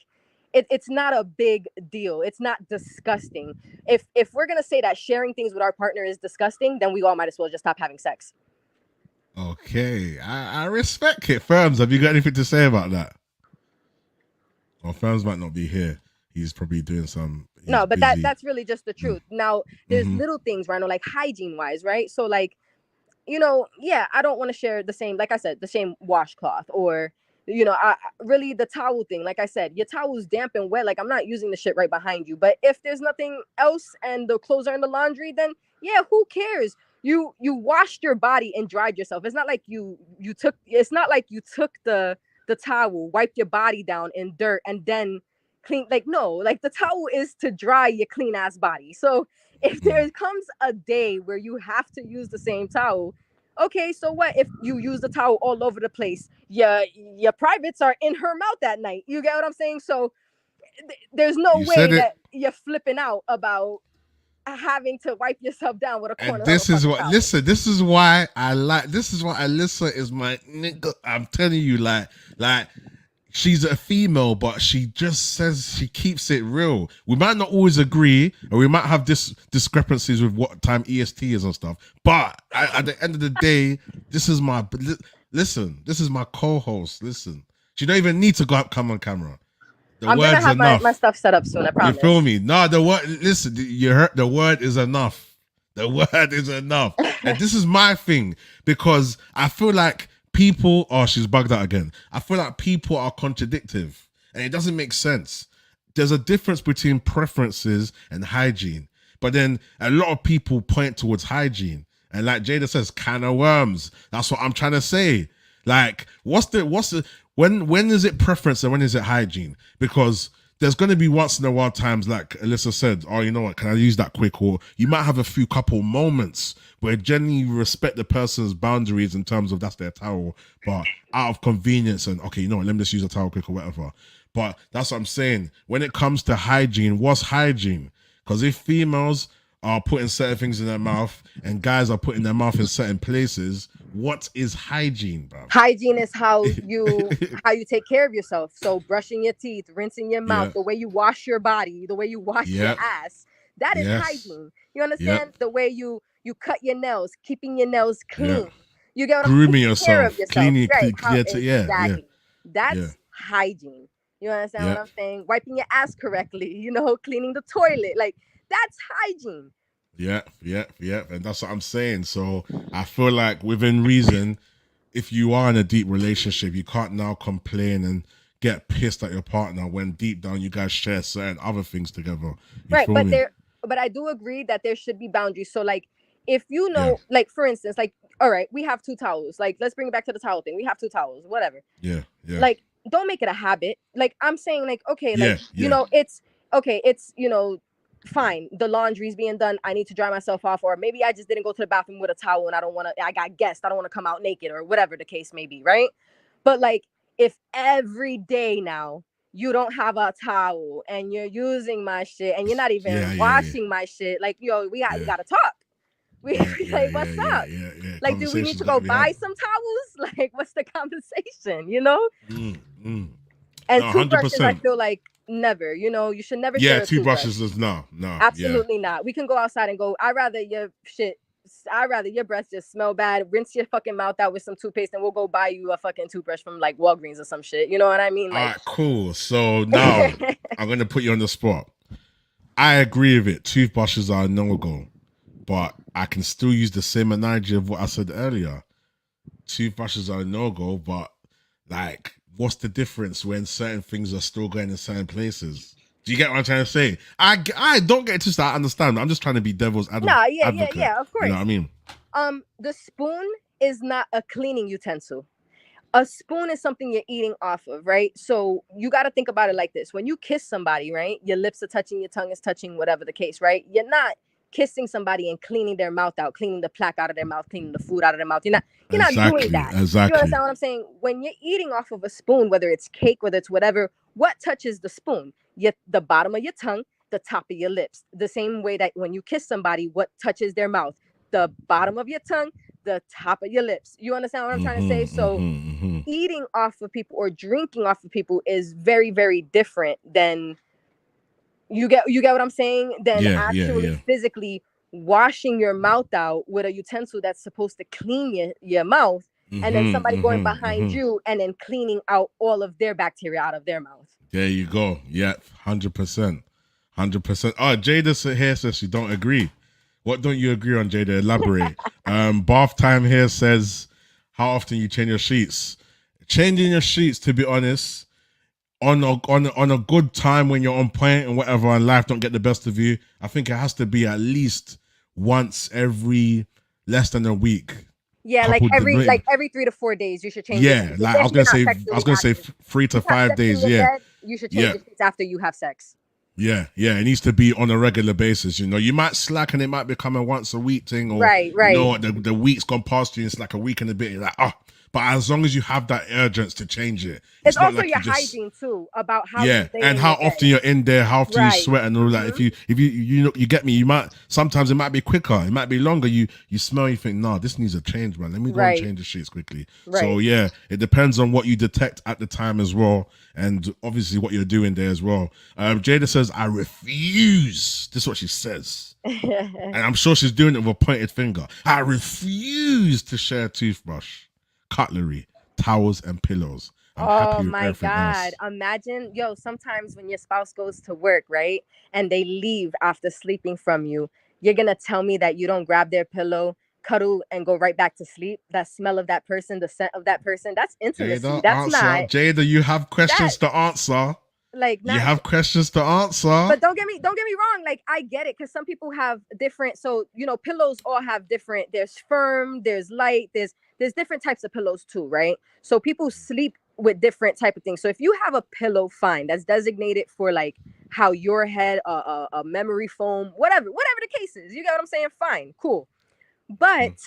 it's not a big deal. It's not disgusting. If we're gonna say that sharing things with our partner is disgusting, then we all might as well just stop having sex. Okay, I respect it. Firms, have you got anything to say about that? Well, Firms might not be here. He's probably doing some. No, but that's really just the truth. Now, there's little things, right? Like hygiene wise, right? So like, I don't want to share the same, like I said, the same washcloth, or really the towel thing. Like I said, your towel's damp and wet. Like, I'm not using the shit right behind you. But if there's nothing else and the clothes are in the laundry, then yeah, who cares? You washed your body and dried yourself. It's not like you took the towel, wiped your body down in dirt, and then clean. Like, no, like the towel is to dry your clean ass body. So if there comes a day where you have to use the same towel, okay, so what if you use the towel all over the place? Your privates are in her mouth that night. You get what I'm saying? So there's no way that you're flipping out about having to wipe yourself down with a corner. And this is what, listen, this is why Alyssa is my nigga. I'm telling you, like she's a female, but she just says, she keeps it real. We might not always agree, and we might have discrepancies with what time EST is and stuff. But at the end of the day, this is my co-host. Listen, she don't even need to come on camera. I'm gonna have my stuff set up soon. I promise. You feel me? No, the word. Listen, you heard the word is enough. The word is enough, and this is my thing because I feel like people. Oh, she's bugged out again. I feel like people are contradictive, and it doesn't make sense. There's a difference between preferences and hygiene, but then a lot of people point towards hygiene, and like Jada says, can of worms. That's what I'm trying to say. Like, what's the when is it preference and when is it hygiene? Because there's going to be once in a while times, like Alyssa said, oh, you know what, can I use that quick? Or you might have a few couple moments where generally you respect the person's boundaries in terms of that's their towel, but out of convenience and, okay, you know what, let me just use a towel quick or whatever. But that's what I'm saying. When it comes to hygiene, what's hygiene? Because if females are putting certain things in their mouth and guys are putting their mouth in certain places, what is hygiene, bro? Hygiene is how you take care of yourself. So brushing your teeth, rinsing your mouth, the way you wash your body, the way you wash your ass. That is hygiene. You understand? The way you cut your nails, keeping your nails clean. You get what I'm saying? Grooming yourself, cleaning, exactly. That's hygiene. You understand what I'm saying? Wiping your ass correctly, you know, cleaning the toilet. Like, that's hygiene. Yeah. And that's what I'm saying. So I feel like within reason, if you are in a deep relationship, you can't now complain and get pissed at your partner when deep down you guys share certain other things together. Right, but I do agree that there should be boundaries. So like, if you know, like for instance, like, all right, we have 2 towels. Like, let's bring it back to the towel thing. We have 2 towels, whatever. Yeah. Like, don't make it a habit. Like, I'm saying, like, okay, like, you know, it's you know, fine, the laundry's being done, I need to dry myself off, or maybe I just didn't go to the bathroom with a towel and I got guests, I don't want to come out naked, or whatever the case may be, right? But like, if every day now you don't have a towel and you're using my shit and you're not even washing my shit, like, yo, we gotta talk. Like, what's up? Like, do we need to go buy some towels? Like, what's the conversation, you know? And no, toothbrushes, I feel like, never, you know, you should never share a toothbrushes is no absolutely not. We can go outside and go, I'd rather your breath just smell bad, rinse your fucking mouth out with some toothpaste, and we'll go buy you a fucking toothbrush from like Walgreens or some shit, you know what I mean? Like, all right, cool. So now I'm gonna put you on the spot. I agree with it, toothbrushes are a no-go, but I can still use the same analogy of what I said earlier. Toothbrushes are a no-go, but like, what's the difference when certain things are still going in certain places? Do you get what I'm trying to say? I don't get to start understand. I'm just trying to be devil's advocate. Yeah, of course. You know what I mean? The spoon is not a cleaning utensil. A spoon is something you're eating off of, right? So you got to think about it like this. When you kiss somebody, right? Your lips are touching, your tongue is touching, whatever the case, right? You're not kissing somebody and cleaning their mouth out, cleaning the plaque out of their mouth, cleaning the food out of their mouth. You're not doing that. Exactly. You understand what I'm saying? When you're eating off of a spoon, whether it's cake, whether it's whatever, what touches the spoon? The bottom of your tongue, the top of your lips. The same way that when you kiss somebody, what touches their mouth? The bottom of your tongue, the top of your lips. You understand what I'm trying to say? So eating off of people or drinking off of people is very, very different than you get what I'm saying? Than actually physically washing your mouth out with a utensil that's supposed to clean your mouth, and then somebody going behind you and then cleaning out all of their bacteria out of their mouth. There you go. Yeah, 100%. 100%. Oh, Jada here says she don't agree. What don't you agree on, Jada? Elaborate. Bath Time here says, how often you change your sheets? Changing your sheets, to be honest, on a good time when you're on point and whatever, and life don't get the best of you, I think it has to be at least once every less than a week. Yeah, like every 3 to 4 days you should change. Yeah, like I was gonna say 3 to 5 days. Yeah, you should change your sheets after you have sex. Yeah, it needs to be on a regular basis. You know, you might slack and it might become a once a week thing, or right. You know, the week's gone past you. It's like a week and a bit. You're like, oh. But as long as you have that urgency to change it, it's also like your hygiene too, about how and how often you're in there, how often you sweat and all that. If you get me, you might sometimes it might be quicker, it might be longer. You smell, you think, no, this needs a change, man. Let me go and change the sheets quickly. So yeah, it depends on what you detect at the time as well, and obviously what you're doing there as well. Jada says, I refuse. This is what she says. And I'm sure she's doing it with a pointed finger. I refuse to share a toothbrush, cutlery, towels, and pillows. I'm Oh happy with my everything God. else. Imagine, sometimes when your spouse goes to work, right? And they leave after sleeping from you, you're going to tell me that you don't grab their pillow, cuddle, and go right back to sleep. That smell of that person, the scent of that person, that's intimacy. Jada, That's answer. not Jada, you have that, questions to answer. like, You not. have questions to answer. But don't get me wrong, like I get it, because some people have different, so pillows all have different, there's firm, there's light, there's different types of pillows too, right? So people sleep with different type of things. So if you have a pillow, fine, that's designated for like how your head, a memory foam, whatever the case is, you get what I'm saying, fine, cool. But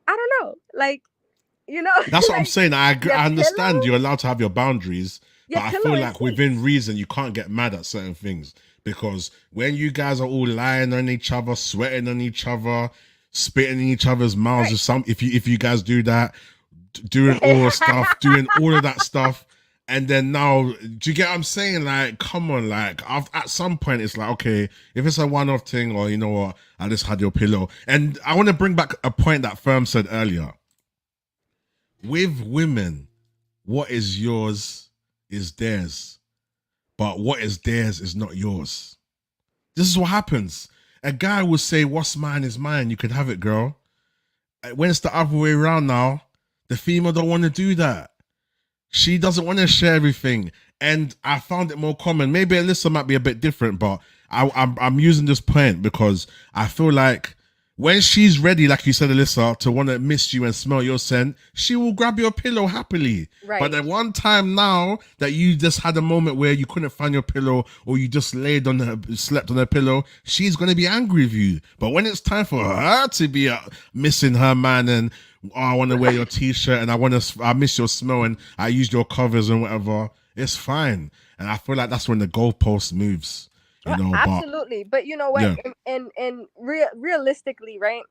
I don't know, like, That's what I'm like saying. your I understand pillow you're allowed to have your boundaries, your but I pillow feel is like safe. within reason, you can't get mad at certain things because when you guys are all lying on each other, sweating on each other, spitting in each other's mouths, Right. if you guys do that, doing oral stuff, doing all of that stuff. And then now, do you get what I'm saying? Like, come on, like, at some point, it's like, okay, if it's a one-off thing, or you know what, I just had your pillow. And I want to bring back a point that Firm said earlier. With women, what is yours is theirs, but what is theirs is not yours. This is what happens. A guy will say, "What's mine is mine. You can have it, girl." When it's the other way around now, the female don't want to do that. She doesn't want to share everything, and I found it more common. Maybe Alyssa might be a bit different, but I'm using this point because I feel like when she's ready, like you said, Alyssa, to want to miss you and smell your scent, she will grab your pillow happily. But Right. the one time now that you just had a moment where you couldn't find your pillow or you just slept on her pillow, she's going to be angry with you. But when it's time for her to be missing her man and I want to wear your t-shirt and I miss your smell and I used your covers and whatever, it's fine. And I feel like that's when the goalpost moves, but Absolutely, but you know what? yeah. Realistically, right?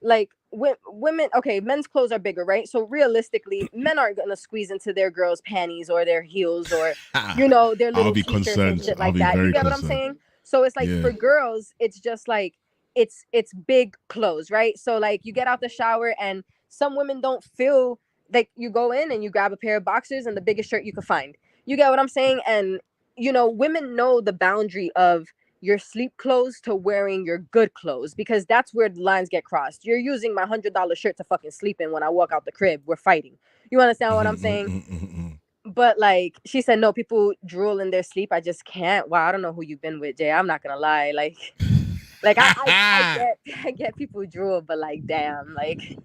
Like women, okay, men's clothes are bigger, right? So realistically, men aren't gonna squeeze into their girls' panties or their heels or their I'll little be t-shirts and concerned. shit I'll like be that. You very get what I'm concerned. saying? So it's like Yeah. for girls, it's just like it's big clothes, right? So like you get out the shower and some women don't feel like you go in and you grab a pair of boxers and the biggest shirt you could find. You get what I'm saying? And women know the boundary of your sleep clothes to wearing your good clothes because that's where the lines get crossed. You're using my $100 shirt to fucking sleep in when I walk out the crib. We're fighting. You understand what I'm saying? But like she said, no, people drool in their sleep. I just can't. Wow, I don't know who you've been with, Jay. I'm not gonna lie. Like I get people drool, but like damn, like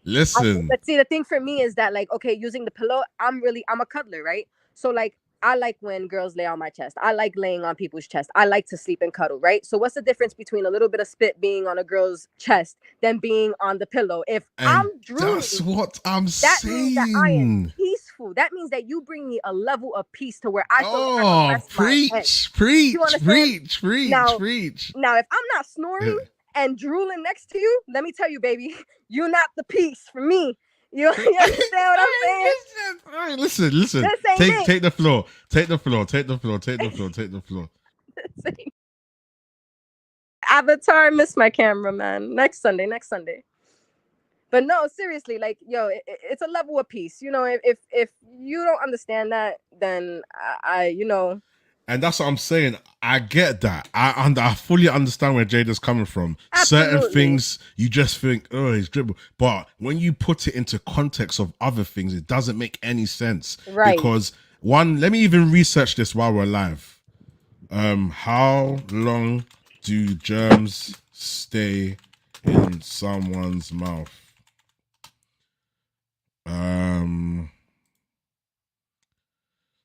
Listen. but see, the thing for me is that like, okay, using the pillow, I'm a cuddler, right? So like, I like when girls lay on my chest. I like laying on people's chest. I like to sleep and cuddle, right? So what's the difference between a little bit of spit being on a girl's chest than being on the pillow? If I'm And that's drooling, what I'm that means that I am saying. peaceful. That means that you bring me a level of peace to where I feel like I can Oh, rest my head. preach, You preach, understand? preach, preach, Now, preach. now, if I'm not snoring and drooling next to you, let me tell you, baby, you're not the peace for me. You understand what I'm saying? All right, listen. This ain't it. Take the floor. Take the floor. Take the floor. Take the floor. Take the floor. Avatar, miss my camera, man. Next Sunday. But no, seriously, like, yo, it's a level of peace. If you don't understand that, then I. And that's what I'm saying. I get that. I fully understand where Jada's coming from. Certain Absolutely. things you just think, oh, he's dribble. But when you put it into context of other things, it doesn't make any sense. Right. Because let me even research this while we're live. How long do germs stay in someone's mouth?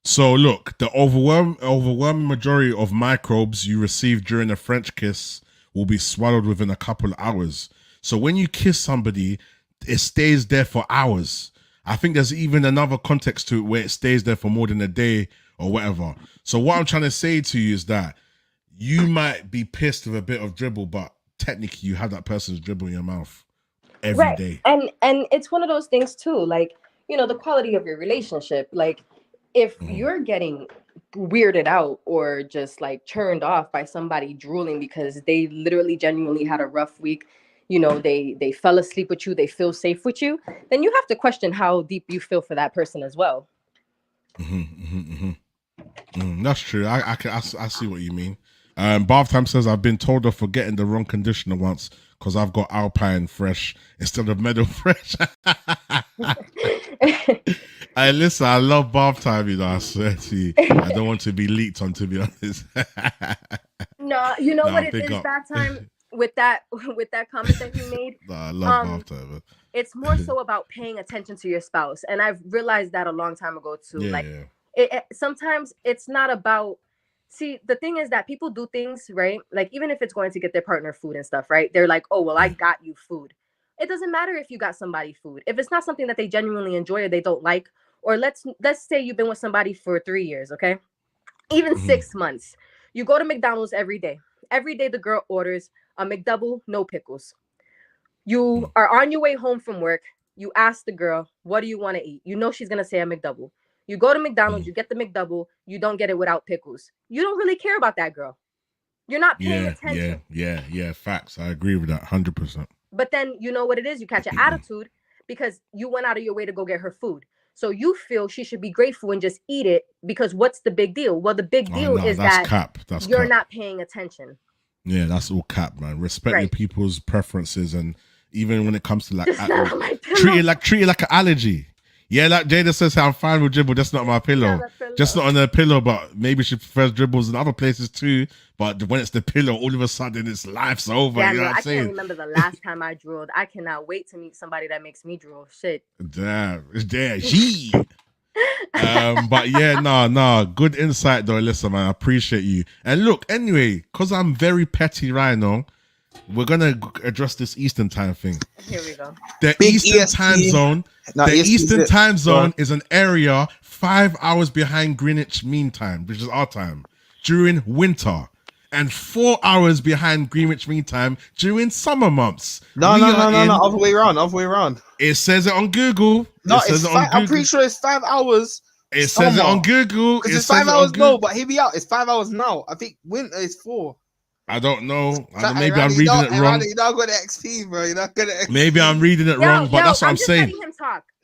So look, the overwhelming majority of microbes you receive during a French kiss will be swallowed within a couple of hours. So when you kiss somebody, it stays there for hours. I think there's even another context to it where it stays there for more than a day or whatever. So what I'm trying to say to you is that you might be pissed with a bit of dribble, but technically you have that person's dribble in your mouth every day. And it's one of those things too, like, the quality of your relationship. Like, if you're getting weirded out or just like turned off by somebody drooling because they literally genuinely had a rough week, they fell asleep with you, they feel safe with you, then you have to question how deep you feel for that person as well. That's true. I see what you mean. Bath Time says, I've been told of forgetting the wrong conditioner once because I've got Alpine Fresh instead of Meadow Fresh. Hey, listen, I love Bath Time, I swear to you. I don't want to be leaked on, to be honest. No, what it is, Bath Time, with that comment that you made. No, I love Bath Time. It's more so about paying attention to your spouse. And I've realized that a long time ago too. Sometimes it's not about, see, the thing is that people do things, right? Like, even if it's going to get their partner food and stuff, right? They're like, oh, well, I got you food. It doesn't matter if you got somebody food. If it's not something that they genuinely enjoy or they don't like, or let's say you've been with somebody for 3 years, okay? Even 6 months. You go to McDonald's every day. Every day the girl orders a McDouble, no pickles. You are on your way home from work. You ask the girl, what do you want to eat? You know she's going to say a McDouble. You go to McDonald's, you get the McDouble, you don't get it without pickles. You don't really care about that girl. You're not paying attention. Yeah. Facts. I agree with that 100%. But then you know what it is? You catch an attitude because you went out of your way to go get her food. So you feel she should be grateful and just eat it because what's the big deal? Well, the big deal is that you're not paying attention. Yeah, that's all cap, man. Respecting people's preferences, and even when it comes to like treat it like an allergy. Yeah, like Jada says, I'm fine with dribble. That's not my pillow. Just not on the pillow, but maybe she prefers dribbles in other places too. But when it's the pillow, all of a sudden it's life's over. Yeah, you know what I'm saying? I can't remember the last time I drooled. I cannot wait to meet somebody that makes me drool. Shit. Damn, it's there. Gee. But yeah, no, good insight though. Listen, man, I appreciate you. And look, anyway, because I'm very petty right now, we're gonna address this Eastern time thing. Here we go. The Eastern time zone. The Eastern time zone is an area 5 hours behind Greenwich Mean Time, which is our time, during winter, and 4 hours behind Greenwich Mean Time during summer months. No, other way around. It says it on Google. No, I'm pretty sure it's 5 hours. It says it on Google. Because it's 5 hours now, but hear me out. It's 5 hours now. I think winter is 4. I don't know. Maybe I'm reading it wrong. You're not going to XP, bro. You're not going to XP. Maybe I'm reading it wrong, but that's what I'm saying.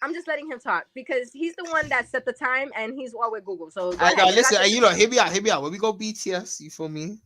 I'm just letting him talk because he's the one that set the time and he's all with Google. So listen, and hear me out. When we go BTS, you feel me?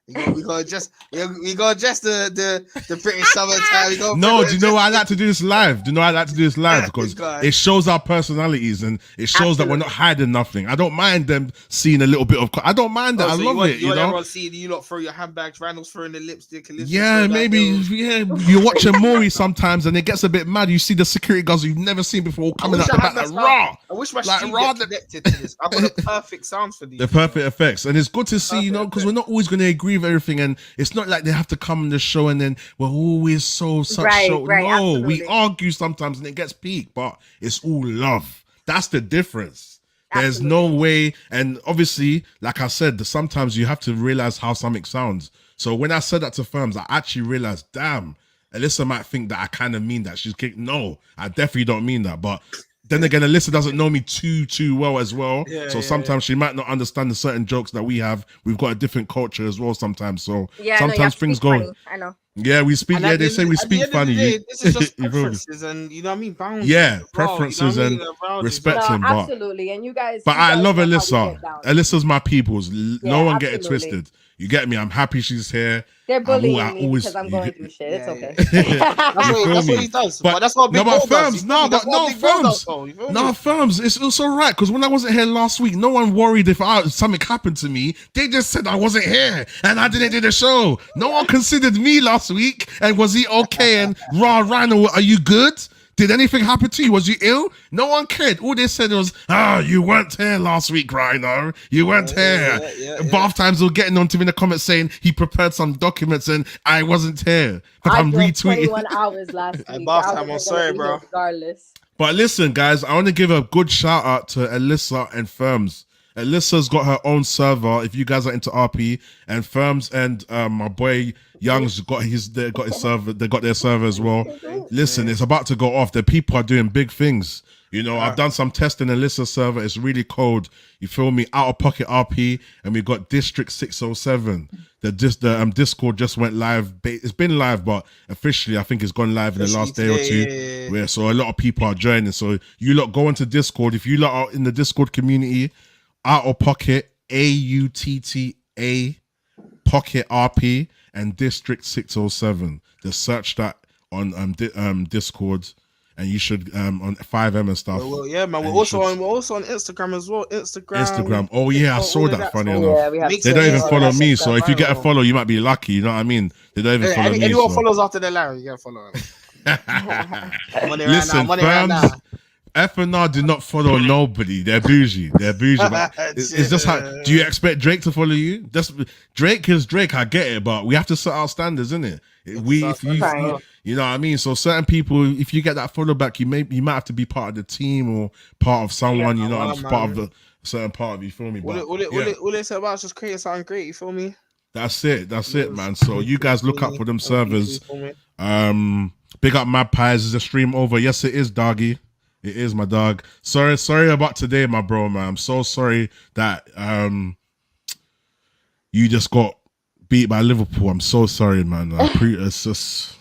We go just the British summertime. No, do you know why I like to do this live? Because it shows our personalities and it shows that we're not hiding nothing. I don't mind them seeing a little bit of. I don't mind that. I love it. You know, everyone seeing you lot throw your handbags, Randall's throwing the lipstick. Yeah, maybe. Yeah, you're watching Maury sometimes and it gets a bit mad. You see the security guards you've never seen before coming out the back like raw. I wish my studio connected to this. I've got the perfect sounds for these. The perfect effects, and it's good to see, because we're not always going to agree with everything, and it's not like they have to come on the show and then we're always such right, so. Right, no, absolutely. We argue sometimes and it gets peaked, but it's all love. That's the difference. There's no way, and obviously, like I said, sometimes you have to realize how something sounds. So when I said that to firms, I actually realized, damn, Alyssa might think that I kind of mean that. She's kicked. No, I definitely don't mean that, but. Then again, Alyssa doesn't know me too well as well. So sometimes she might not understand the certain jokes that we have. We've got a different culture as well sometimes. So sometimes things go. Funny. I know. Yeah, we speak. Yeah, they say we speak funny. This is just preferences and you know what I mean. Boundaries. Yeah, preferences and respecting. No, absolutely, and you guys. But I love Alyssa. Alyssa's my people's. No one get it absolutely. Twisted. You get me? I'm happy she's here. They're bullying me because I'm going through shit. It's okay. That's what he does. But that's what firms. Firms. It's all right because when I wasn't here last week, no one worried if something happened to me. They just said I wasn't here and I didn't do the show. No one considered me last week. And was he okay? And Rhino, are you good? Did anything happen to you? Was you ill? No one cared. All they said was, you weren't here last week, Rhino. You weren't here. Bath Times were getting on to me in the comments saying he prepared some documents and I wasn't here. But I'm retweeting. 21 hours last week. Bath Time, I'm sorry, bro. Regardless. But listen, guys, I want to give a good shout out to Alyssa and Firms. Alyssa's got her own server. If you guys are into RP, and Firms and my boy Young's got his server. They got their server as well. Listen, it's about to go off. The people are doing big things. You know, I've done some testing in Alyssa server. It's really cold. You feel me? Out of pocket RP, and we got District 607. The Discord just went live. It's been live, but officially, I think it's gone live in the last day or two. Where so a lot of people are joining. So you lot go into Discord. If you lot are in the Discord community, Out of Pocket AUTTA Pocket RP and District 607. Just search that on Discord. And you should on 5M and stuff. Well, yeah, man. We're also on Instagram as well. Instagram. Oh yeah, I saw that. Funny enough, yeah, we have they don't even follow me. So if you get a right, follow, you might be lucky. You know what I mean? They don't even follow me. Anyone follows after the Larry, you gotta follow him. Listen, firms, FNR do not follow nobody. They're bougie. But it's just how. Do you expect Drake to follow you? Drake is Drake. I get it, but we have to set our standards, isn't it? You know what I mean? So certain people, if you get that follow back, you might have to be part of the team or part of someone. You know, part of the certain part of you. Feel me? All it's about is just creating something great. You feel me? That's it, man. So you guys look up for them servers. Big up Mad Pies. Is the stream over? Yes, it is, doggy. It is, my dog. Sorry about today, my bro, man. I'm so sorry that you just got beat by Liverpool. I'm so sorry, man. It's just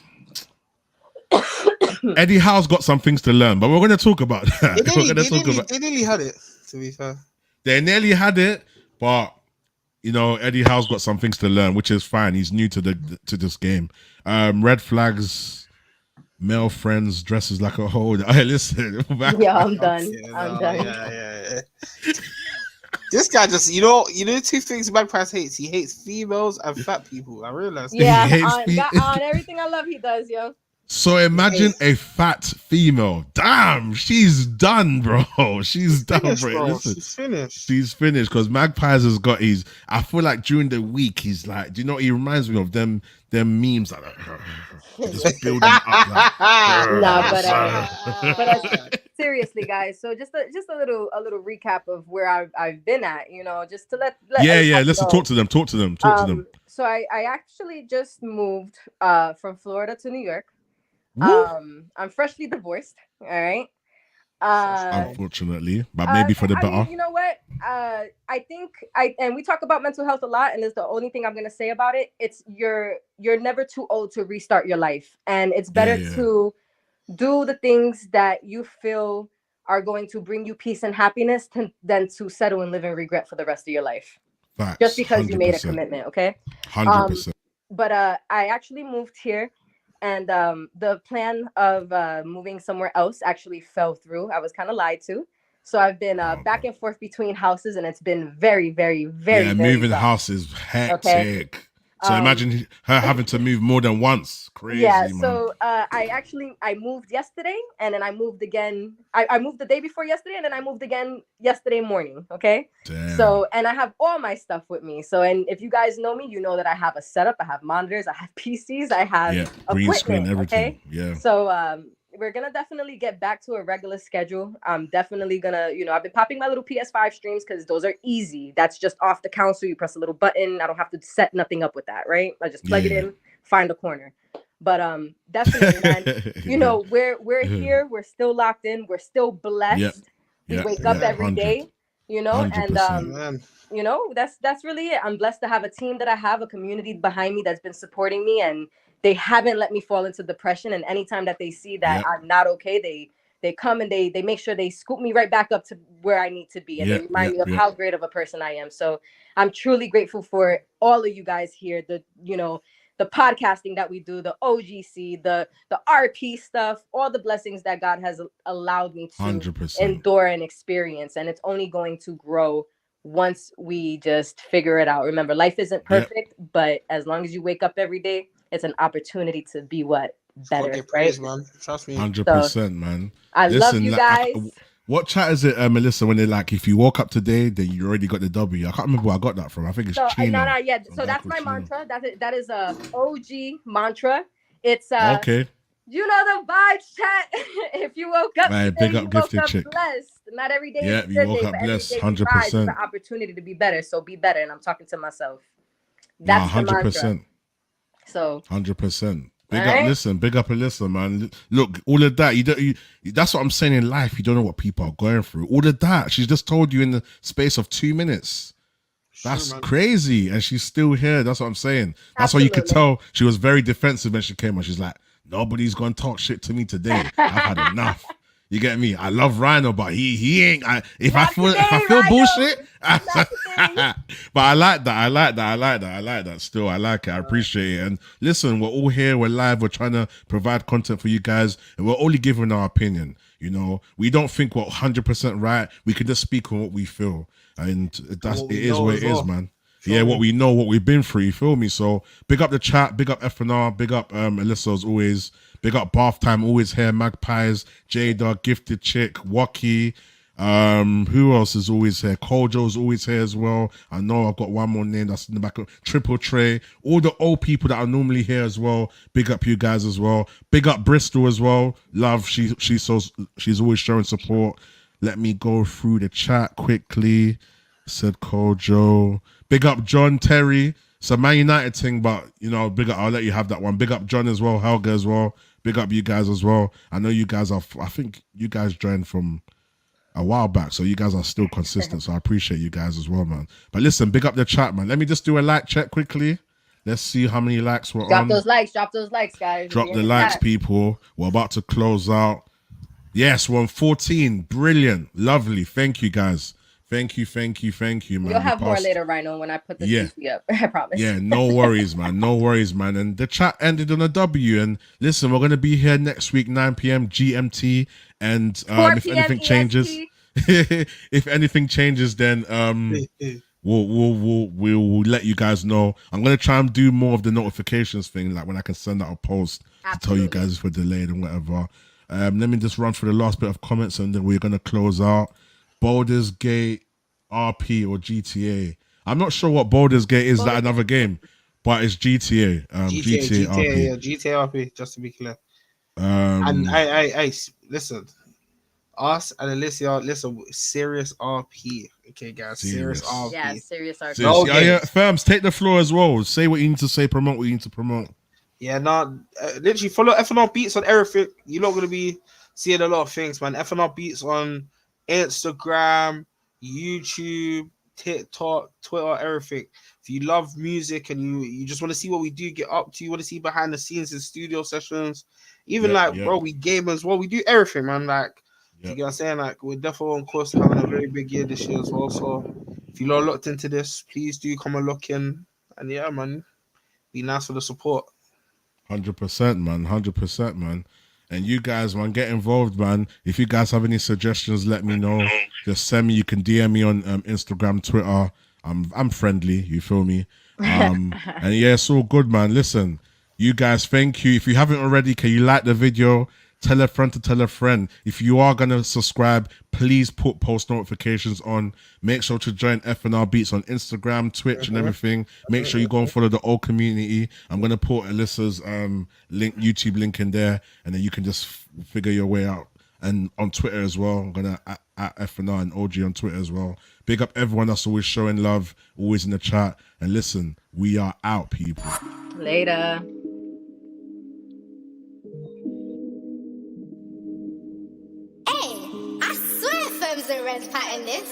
Eddie Howe's got some things to learn, but we're going to talk about that. They nearly had it, to be fair. They nearly had it, but you know, Eddie Howe's got some things to learn, which is fine. He's new to this game. Red flags, male friends, dresses like a hoe. Hey, listen. Yeah, I'm done. I'm done. Yeah. This guy just, you know, two things Magpies hates. He hates females and fat people. I realized. Yeah, on everything I love, he does, yo. So imagine a fat female. Damn, she's done, bro. She's done, bro. Listen, she's finished. She's finished because Magpies has got his. I feel like during the week he's like, do you know? He reminds me of them memes like just building up. But seriously, guys. So just a little recap of where I've been at. You know, just to let Let's talk to them. Talk to them. So I actually just moved from Florida to New York. I'm freshly divorced. All right. Unfortunately, but maybe for the better. I mean, you know what? I think and we talk about mental health a lot, and it's the only thing I'm gonna say about it. It's you're never too old to restart your life, and it's better to do the things that you feel are going to bring you peace and happiness than to settle and live in regret for the rest of your life. Facts, just because 100%. You made a commitment, okay? 100%. But I actually moved here. And the plan of moving somewhere else actually fell through. I was kind of lied to. So I've been back and forth between houses, and it's been very, very, very, very moving rough. house is hectic. Okay? So imagine her having to move more than once. Crazy, yeah, man. So I moved yesterday, and then I moved again. I moved the day before yesterday, and then I moved again yesterday morning. Okay. Damn. So, and I have all my stuff with me. So, and if you guys know me, you know that I have a setup. I have monitors. I have PCs. I have green screen, everything. Okay? Yeah. So we're gonna definitely get back to a regular schedule. I'm definitely gonna, I've been popping my little PS5 streams because those are easy. That's just off the console. You press a little button. I don't have to set nothing up with that, right? I just plug it in, find a corner. But definitely, man, we're here. We're still locked in. We're still blessed. We wake up every day, and that's really it. I'm blessed to have a team that I have, a community behind me that's been supporting me, and they haven't let me fall into depression. And anytime that they see that I'm not okay, they come and they make sure they scoop me right back up to where I need to be. And they remind me of how great of a person I am. So I'm truly grateful for all of you guys here. The podcasting that we do, the OGC, the RP stuff, all the blessings that God has allowed me to 100%. endure and experience. And it's only going to grow once we just figure it out. Remember, life isn't perfect, but as long as you wake up every day, it's an opportunity to be better, right? Man. Trust me. 100%, man. I love you guys. What chat is it, Melissa, when they're like, if you woke up today, then you already got the W? I can't remember where I got that from. I think it's Chino. No. So that's my mantra. That is a OG mantra. It's okay. You know the vibes, chat. If you woke up today, big up you Gifted woke up Chick. blessed. Not every day. Yeah, you woke up blessed. 100%. It's an opportunity to be better. So be better. And I'm talking to myself. That's 100%. So 100%. Big up, listen, big up, and listen, man. Look, all of that. That's what I'm saying in life. You don't know what people are going through. All of that. She's just told you in the space of 2 minutes. That's crazy, and she's still here. That's what I'm saying. That's why you could tell she was very defensive when she came on. She's like, nobody's gonna talk shit to me today. I've had enough. You get me? I love Rhino, but he ain't. If I feel bullshit, but I like that. Still, I like it. I appreciate it. And listen, we're all here. We're live. We're trying to provide content for you guys, and we're only giving our opinion. You know, we don't think we're 100% right. We can just speak on what we feel, and it is what it is, man. Yeah, what we know, what we've been through, you feel me? So big up the chat, big up FNR, big up Alyssa as always, big up Bath Time, always here, Magpies, Jada, Gifted Chick, Waki, who else is always here? Kojo's always here as well. I know I've got one more name that's in the back of Triple Tray, all the old people that are normally here as well. Big up you guys as well. Big up Bristol as well. Love, she's always showing support. Let me go through the chat quickly. Said Kojo. Big up John Terry. It's a Man United thing, but you know, big up. I'll let you have that one. Big up John as well, Helga as well. Big up you guys as well. I know you guys are. I think you guys joined from a while back, so you guys are still consistent. So I appreciate you guys as well, man. But listen, big up the chat, man. Let me just do a like check quickly. Let's see how many likes we're on. Drop those likes, guys. Drop the likes, people. We're about to close out. Yes, we're on 14. Brilliant, lovely. Thank you, guys. Thank you, man. You'll have more later, Rhino, when I put the CC up. I promise. Yeah, no worries, man. No worries, man. And the chat ended on a W. And listen, we're gonna be here next week, 9 p.m. GMT. And if anything changes, if anything changes, then we'll let you guys know. I'm gonna try and do more of the notifications thing, like when I can send out a post to tell you guys if we're delayed and whatever. Let me just run through the last bit of comments, and then we're gonna close out. Baldur's Gate RP or GTA. I'm not sure what Baldur's Gate is. That another game, but it's GTA. GTA RP. Yeah, GTA RP. Just to be clear. And I listen. Us and Alicia, listen. Serious RP. Okay, guys. Serious RP. Yeah, serious RP. Yeah, firms, take the floor as well. Say what you need to say. Promote what you need to promote. Yeah, literally follow FNR Beats on everything. You're not gonna be seeing a lot of things, man. FNR Beats on Instagram, YouTube, TikTok, Twitter, everything. If you love music and you just want to see what we do get up to, you want to see behind the scenes in studio sessions, even bro, we game as well. We do everything, man. Like, you get what I'm saying? Like, we're definitely on course to having a very big year this year as well. So if you're not looked into this, please do come and look in. And yeah, man, be nice for the support. 100%, man. 100%, man. And you guys, man, get involved, man. If you guys have any suggestions, let me know. Just send me. You can DM me on Instagram, Twitter. I'm friendly. You feel me? And yeah, it's all good, man. Listen, you guys, thank you. If you haven't already, can you like the video? Tell a friend to tell a friend. If you are going to subscribe, please put post notifications on. Make sure to join FNR Beats on Instagram, Twitch, and everything. Make sure you go and follow the old community. I'm going to put Alyssa's YouTube link in there, and then you can just figure your way out. And on Twitter as well. I'm going to at FNR and OG on Twitter as well. Big up everyone that's always showing love, always in the chat. And listen, we are out, people. Later. I swear firms and rents pattern this.